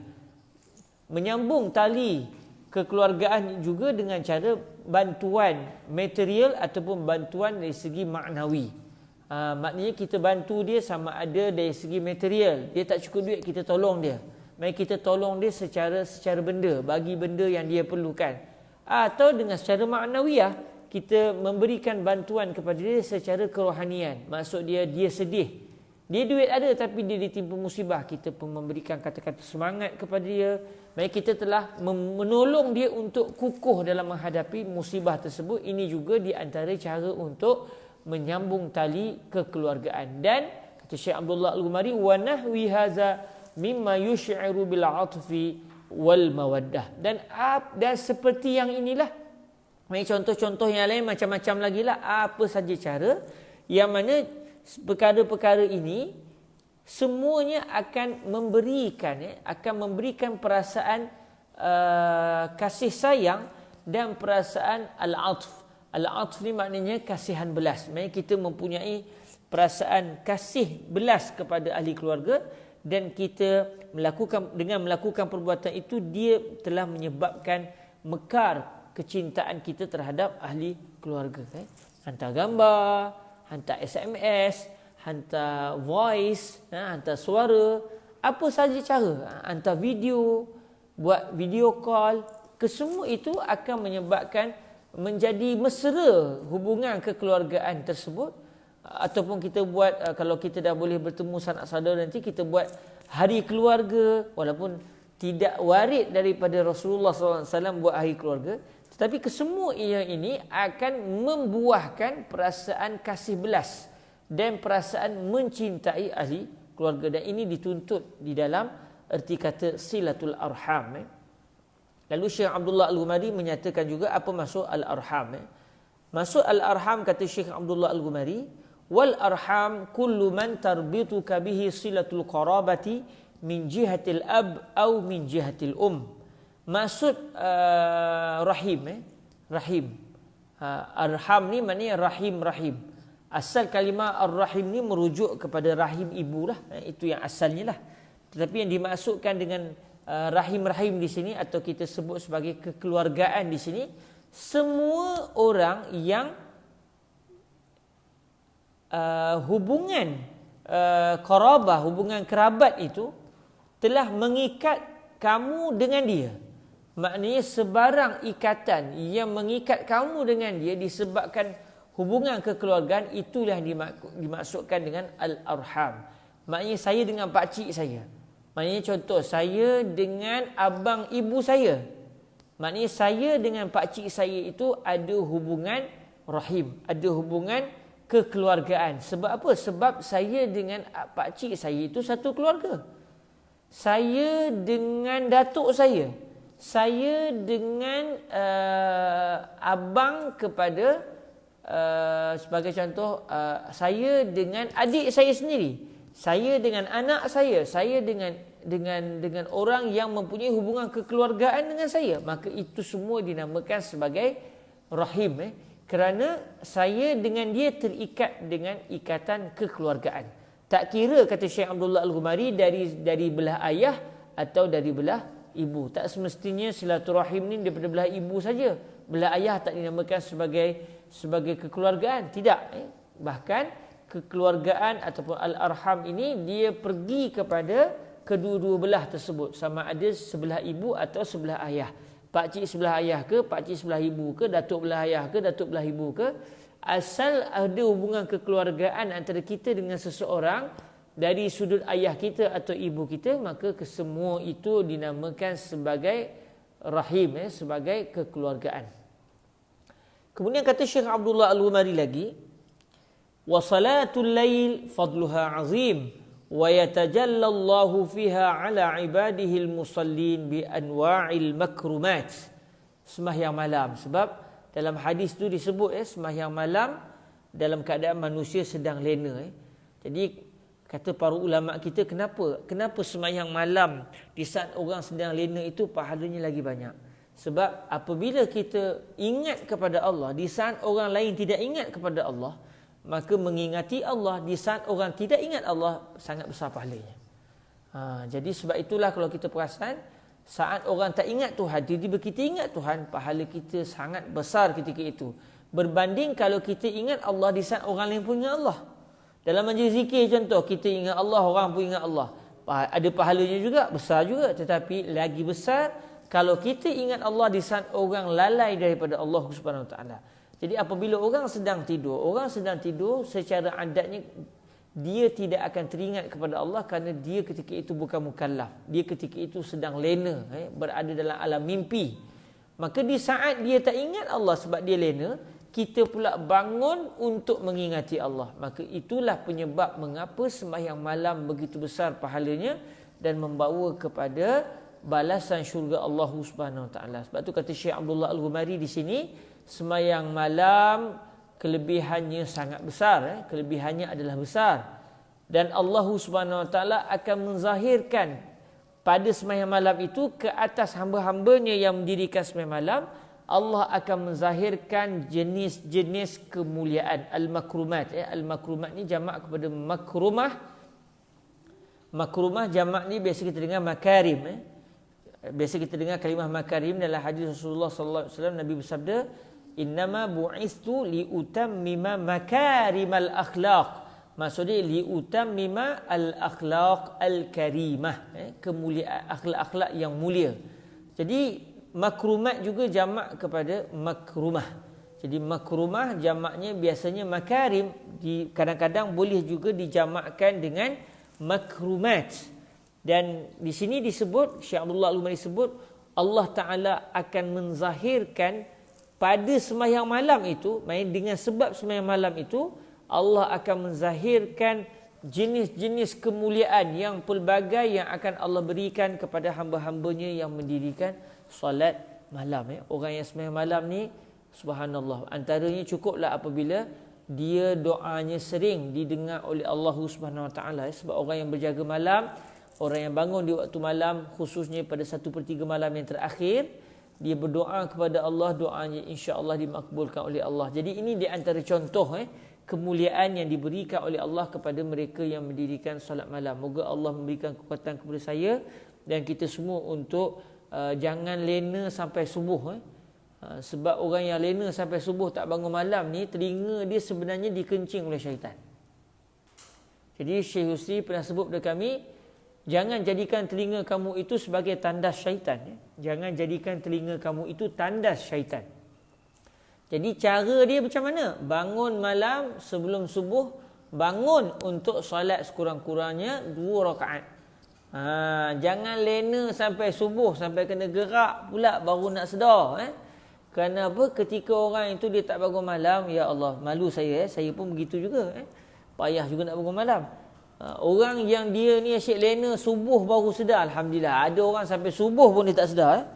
menyambung tali kekeluargaan juga dengan cara bantuan material ataupun bantuan dari segi maknawi. Maknanya kita bantu dia sama ada dari segi material, dia tak cukup duit, kita tolong dia. Mari kita tolong dia secara benda, bagi benda yang dia perlukan. Atau dengan secara maknawiyah, kita memberikan bantuan kepada dia secara kerohanian. Maksud dia sedih, dia duit ada tapi dia ditimpa musibah, kita pun memberikan kata-kata semangat kepada dia. Mari kita telah menolong dia untuk kukuh dalam menghadapi musibah tersebut. Ini juga di antara cara untuk menyambung tali kekeluargaan. Dan kata Syekh Abdullah Al-Ghumari, wa nahwi hadza mimma yush'iru bil 'atfi wal mawaddah. Dan seperti yang inilah, contoh-contoh yang lain macam-macam lagi lah, apa saja cara yang mana perkara-perkara ini semuanya akan memberikan perasaan kasih sayang dan perasaan al-'atf. Al-'atf ni maknanya kasihan belas. Maksudnya kita mempunyai perasaan kasih belas kepada ahli keluarga, dan kita melakukan perbuatan itu, dia telah menyebabkan mekar kecintaan kita terhadap ahli keluarga. Hantar gambar, hantar SMS, hantar voice, hantar suara, apa saja cara, hantar video, buat video call, kesemua itu akan menyebabkan menjadi mesra hubungan kekeluargaan tersebut. Ataupun kita buat, kalau kita dah boleh bertemu sanak saudara nanti, kita buat hari keluarga, walaupun tidak warid daripada Rasulullah SAW buat hari keluarga, tetapi kesemua ini akan membuahkan perasaan kasih belas dan perasaan mencintai ahli keluarga. Dan ini dituntut di dalam erti kata silatul arham. Lalu Syekh Abdullah Al-Ghumari menyatakan juga apa maksud al-arham. Maksud al-arham, kata Syekh Abdullah Al-Ghumari, wal arham kullu man tarbituka bihi silatul qarabati min jihatil ab au min jihatil Maksud rahim, rahim. Arham ni maknanya rahim. Asal kalimah ar-rahim ni merujuk kepada rahim ibu lah. Itu yang asalnya lah. Tetapi yang dimaksudkan dengan rahim di sini, atau kita sebut sebagai kekeluargaan di sini, semua orang yang hubungan qarabah, hubungan kerabat itu telah mengikat kamu dengan dia. Maknanya sebarang ikatan yang mengikat kamu dengan dia disebabkan hubungan kekeluargaan, itulah dimaksudkan dengan al-arham. Maknanya saya dengan pakcik saya. Maknanya contoh, saya dengan abang ibu saya. Maknanya saya dengan pakcik saya itu ada hubungan rahim, ada hubungan kekeluargaan. Sebab apa? Sebab saya dengan pakcik saya itu satu keluarga. Saya dengan datuk saya dengan abang kepada sebagai contoh, saya dengan adik saya sendiri, saya dengan anak saya dengan orang yang mempunyai hubungan kekeluargaan dengan saya, maka itu semua dinamakan sebagai rahim, kerana saya dengan dia terikat dengan ikatan kekeluargaan. Tak kira, kata Syekh Abdullah Al-Ghumari, dari belah ayah atau dari belah ibu. Tak semestinya silaturahim ni daripada belah ibu saja. Belah ayah tak dinamakan sebagai kekeluargaan, tidak. Bahkan kekeluargaan ataupun al-arham ini dia pergi kepada kedua-dua belah tersebut, sama ada sebelah ibu atau sebelah ayah. Pakcik sebelah ayah ke, pakcik sebelah ibu ke, datuk belah ayah ke, datuk belah ibu ke, asal ada hubungan kekeluargaan antara kita dengan seseorang dari sudut ayah kita atau ibu kita, maka kesemua itu dinamakan sebagai rahim, sebagai kekeluargaan. Kemudian kata Syekh Abdullah Al-Ghumari lagi, wa salatul lail fadluha azim wa yatajalla Allahu fiha ala ibadihi al-musallin bi anwa'il makrumat. Sembahyang malam, sebab dalam hadis tu disebut sembahyang malam dalam keadaan manusia sedang lena. Jadi kata para ulama kita, kenapa sembahyang malam di saat orang sedang lena itu pahalanya lagi banyak? Sebab apabila kita ingat kepada Allah di saat orang lain tidak ingat kepada Allah, maka mengingati Allah di saat orang tidak ingat Allah sangat besar pahalanya. Jadi sebab itulah kalau kita perasan, saat orang tak ingat Tuhan, tiba-tiba kita ingat Tuhan, pahala kita sangat besar ketika itu. Berbanding kalau kita ingat Allah di saat orang lain pun ingat Allah. Dalam majlis zikir contoh, kita ingat Allah, orang pun ingat Allah. Ada pahalanya juga, besar juga. Tetapi lagi besar kalau kita ingat Allah di saat orang lalai daripada Allah Subhanahu Wa Taala. Jadi apabila orang sedang tidur secara adatnya dia tidak akan teringat kepada Allah kerana dia ketika itu bukan mukallaf. Dia ketika itu sedang lena, berada dalam alam mimpi. Maka di saat dia tak ingat Allah sebab dia lena, kita pula bangun untuk mengingati Allah. Maka itulah penyebab mengapa sembahyang malam begitu besar pahalanya dan membawa kepada balasan syurga Allah Subhanahu Wa Taala. Sebab tu kata Syekh Abdullah Al-Ghumari di sini, sembahyang malam kelebihannya sangat besar, kelebihannya adalah besar. Dan Allah Subhanahu Wa Taala akan menzahirkan pada sembahyang malam itu ke atas hamba-hambanya yang mendirikan sembahyang malam, Allah akan menzahirkan jenis-jenis kemuliaan al-makrumat. Al-makrumat ni jamak kepada makrumah. Makrumah jamak ni biasa kita dengar makarim. Biasa kita dengar kalimah makarim dalam hadis Rasulullah sallallahu alaihi wasallam. Nabi bersabda, "Innama bu'istu liutammima makarimal akhlaq." Maksudnya liutammima al-akhlaq al-karimah, kemuliaan akhlak-akhlak yang mulia. Jadi makrumat juga jamak kepada makrumah. Jadi makrumah jamaknya biasanya makarim, kadang-kadang boleh juga dijamakkan dengan makrumat. Dan di sini disebut, Syekh Abdullah Al-Ghumari sebut, Allah Ta'ala akan menzahirkan pada sembahyang malam itu, dengan sebab sembahyang malam itu, Allah akan menzahirkan jenis-jenis kemuliaan yang pelbagai yang akan Allah berikan kepada hamba-hambanya yang mendirikan solat malam. Orang yang sembahyang malam ni, subhanallah, antaranya cukuplah apabila dia doanya sering didengar oleh Allah Subhanahu Wa Taala. Sebab orang yang berjaga malam, orang yang bangun di waktu malam, khususnya pada 1/3 malam yang terakhir, dia berdoa kepada Allah, doanya insya-Allah dimakbulkan oleh Allah. Jadi ini di antara contoh kemuliaan yang diberikan oleh Allah kepada mereka yang mendirikan solat malam. Moga Allah memberikan kekuatan kepada saya dan kita semua untuk jangan lena sampai subuh. Sebab orang yang lena sampai subuh tak bangun malam ni, telinga dia sebenarnya dikencing oleh syaitan. Jadi Syekh Husri pernah sebut kepada kami, jangan jadikan telinga kamu itu sebagai tandas syaitan. Jangan jadikan telinga kamu itu tandas syaitan. Jadi cara dia macam mana? Bangun malam sebelum subuh, bangun untuk solat sekurang-kurangnya 2 rakaat. Jangan lena sampai subuh, sampai kena gerak pula baru nak sedar. Kerana apa? Ketika orang itu dia tak bangun malam, ya Allah, malu saya. Saya pun begitu juga. Payah juga nak bangun malam. Orang yang dia ni asyik lena subuh baru sedar, alhamdulillah. Ada orang sampai subuh pun dia tak sedar.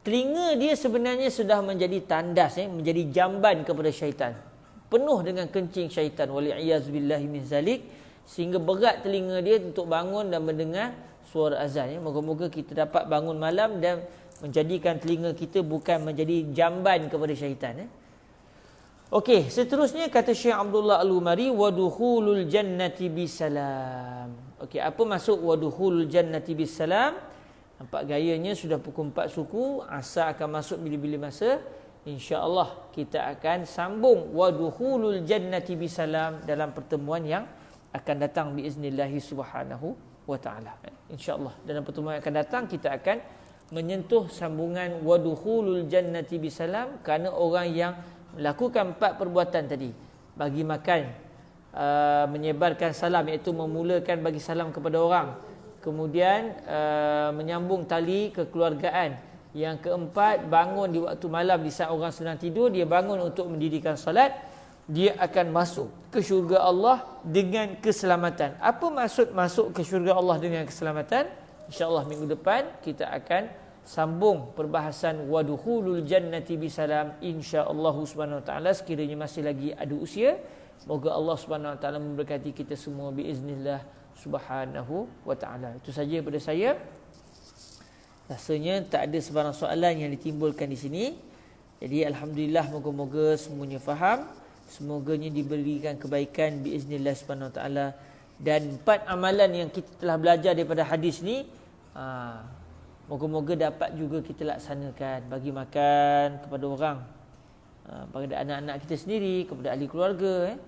Telinga dia sebenarnya sudah menjadi tandas, menjadi jamban kepada syaitan. Penuh dengan kencing syaitan. Wali'iyazbillahi min zalik. Sehingga berat telinga dia untuk bangun dan mendengar suara azan. Moga-moga kita dapat bangun malam dan menjadikan telinga kita bukan menjadi jamban kepada syaitan. Okey, seterusnya kata Syekh Abdullah Al-Ghumari, wadukhulul jannati bisalam. Okey, apa maksud wadukhulul jannati bisalam? Nampak gayanya sudah pukul 4 suku, asar akan masuk bila-bila masa. InsyaAllah kita akan sambung wadukhulul jannati bisalam dalam pertemuan yang akan datang biiznillahi subhanahu wa ta'ala. InsyaAllah dalam pertemuan yang akan datang kita akan menyentuh sambungan wadukhulul jannati bisalam, kerana orang yang melakukan 4 perbuatan tadi, bagi makan, menyebarkan salam, iaitu memulakan bagi salam kepada orang, kemudian menyambung tali kekeluargaan, Yang keempat, bangun di waktu malam di saat orang sedang tidur, dia bangun untuk mendirikan solat, dia akan masuk ke syurga Allah dengan keselamatan. Apa maksud masuk ke syurga Allah dengan keselamatan? InsyaAllah minggu depan kita akan sambung perbahasan wadukhulul jannati bisalam, insya-Allah subhanahu wa taala, sekiranya masih lagi ada usia. Moga Allah subhanahu wa taala memberkati kita semua biiznillah subhanahu wa taala. Itu saja daripada saya. Rasanya tak ada sebarang soalan yang ditimbulkan di sini. Jadi alhamdulillah, moga-moga semuanya faham. Semoganya diberikan kebaikan biiznillah subhanahu wa taala. Dan 4 amalan yang kita telah belajar daripada hadis ni, moga-moga dapat juga kita laksanakan. Bagi makan kepada orang, kepada anak-anak kita sendiri, kepada ahli keluarga,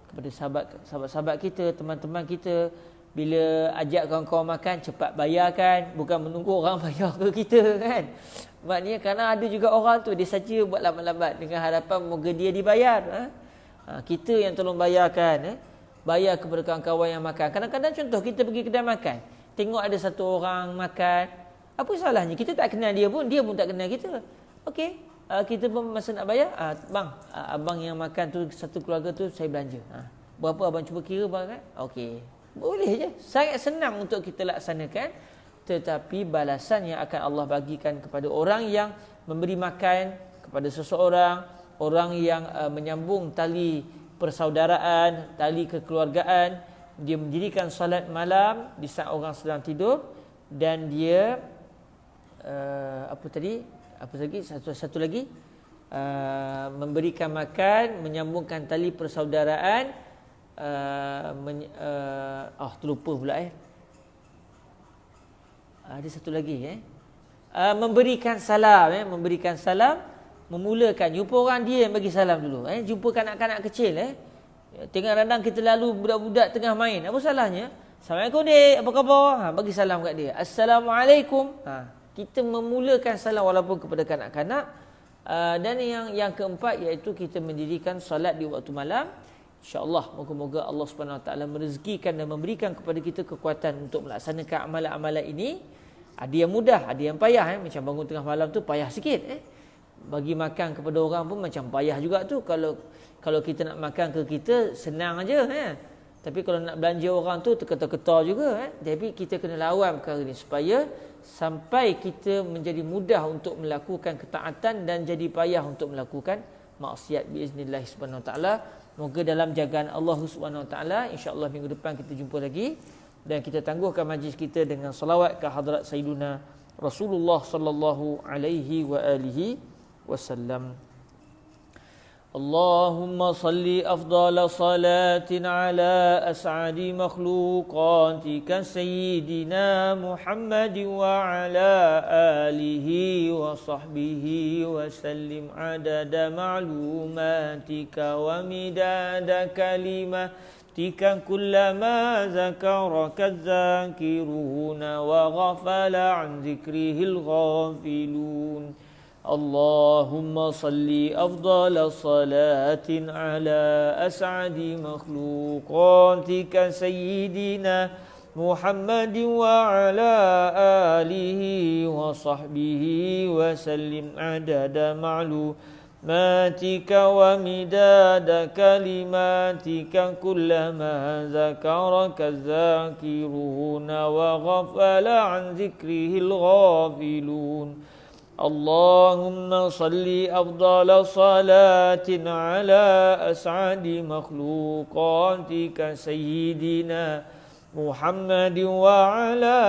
kepada sahabat-sahabat kita, teman-teman kita. Bila ajak kawan-kawan makan, cepat bayarkan, bukan menunggu orang bayar ke kita kan. Maknanya kerana ada juga orang tu dia saja buat lambat-lambat dengan harapan moga dia dibayar. Kita yang tolong bayarkan, bayar kepada kawan-kawan yang makan. Kadang-kadang contoh kita pergi kedai makan, tengok ada satu orang makan, apa salahnya? Kita tak kenal dia pun tak kenal kita. Okey, kita pun masa nak bayar, bang, abang yang makan tu satu keluarga tu saya belanja. Berapa abang cuba kira bang kan? Okey. Boleh je. Sangat senang untuk kita laksanakan. Tetapi balasan yang akan Allah bagikan kepada orang yang memberi makan kepada seseorang, orang yang menyambung tali persaudaraan, tali kekeluargaan, dia mendirikan solat malam di saat orang sedang tidur, dan dia satu lagi memberikan makan, menyambungkan tali persaudaraan, terlupa pula ada satu lagi memberikan salam, memulakan jumpa orang, dia yang bagi salam dulu, jumpa kanak-kanak kecil, tengah kadang kita lalu budak-budak tengah main, apa salahnya? Assalamualaikum dek, apa khabar? Bagi salam kat dia. Assalamualaikum. Kita memulakan salam walaupun kepada kanak-kanak. Dan yang keempat, iaitu kita mendirikan solat di waktu malam. InsyaAllah, moga-moga Allah SWT merezekikan dan memberikan kepada kita kekuatan untuk melaksanakan amalan-amalan ini. Ada yang mudah, ada yang payah. Macam bangun tengah malam tu payah sikit. Bagi makan kepada orang pun macam payah juga tu. Kalau kita nak makan ke kita, senang aja. Tapi kalau nak belanja orang tu, terketar-ketar juga. Jadi kita kena lawan perkara ni supaya sampai kita menjadi mudah untuk melakukan ketaatan dan jadi payah untuk melakukan maksiat biiznillah subhanahu wa ta'ala. Moga dalam jagaan Allah Subhanahu Wa Taala, insya-Allah minggu depan kita jumpa lagi, dan kita tangguhkan majlis kita dengan salawat ke hadrat Sayyiduna Rasulullah sallallahu alaihi wa alihi wasallam. Allahumma salli afdala salatin ala as'adi makhluqatika sayyidina Muhammad wa ala alihi wa sahbihi wa sallim adada ma'lumatika wa midada kalimatika kullama zakaraka az-zakiruna wa ghafala an zikrihil ghafilun. اللهم صل أفضل صلاة على أسعد مخلوقاتك سيدنا محمد وعلى آله وصحبه وسلم عدد معلوماتك ومداد كلماتك كلما ذكرك الذاكرون وغفل عن ذكره الغافلون. اللهم صل أفضل صلاة على أسعد مخلوقاتك سيدنا محمد وعلى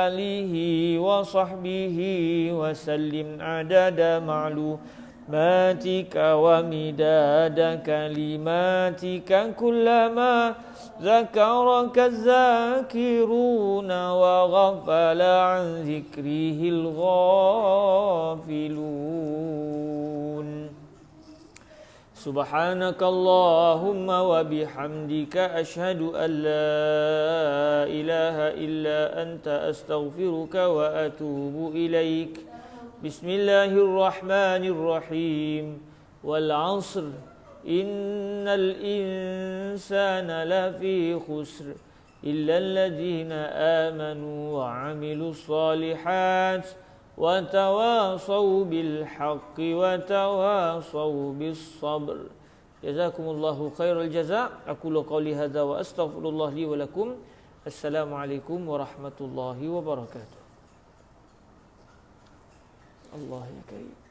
آله وصحبه وسلم عدد معلوماتك ومداد كلماتك كلما ذكرك الذاكرون وغفل عن ذكره الغافلون. سبحانك اللهم وبحمدك أشهد أن لا إله إلا أنت أستغفرك وأتوب إليك. بسم الله الرحمن الرحيم. والعصر إن الإنسان لفي خسر إلا الذين آمنوا وعملوا الصالحات وتواصوا بالحق وتواصوا بالصبر. جزاكم الله خير الجزاء. أقول قولي هذا وأستغفر الله لي ولكم. السلام عليكم ورحمة الله وبركاته. الله الكريم.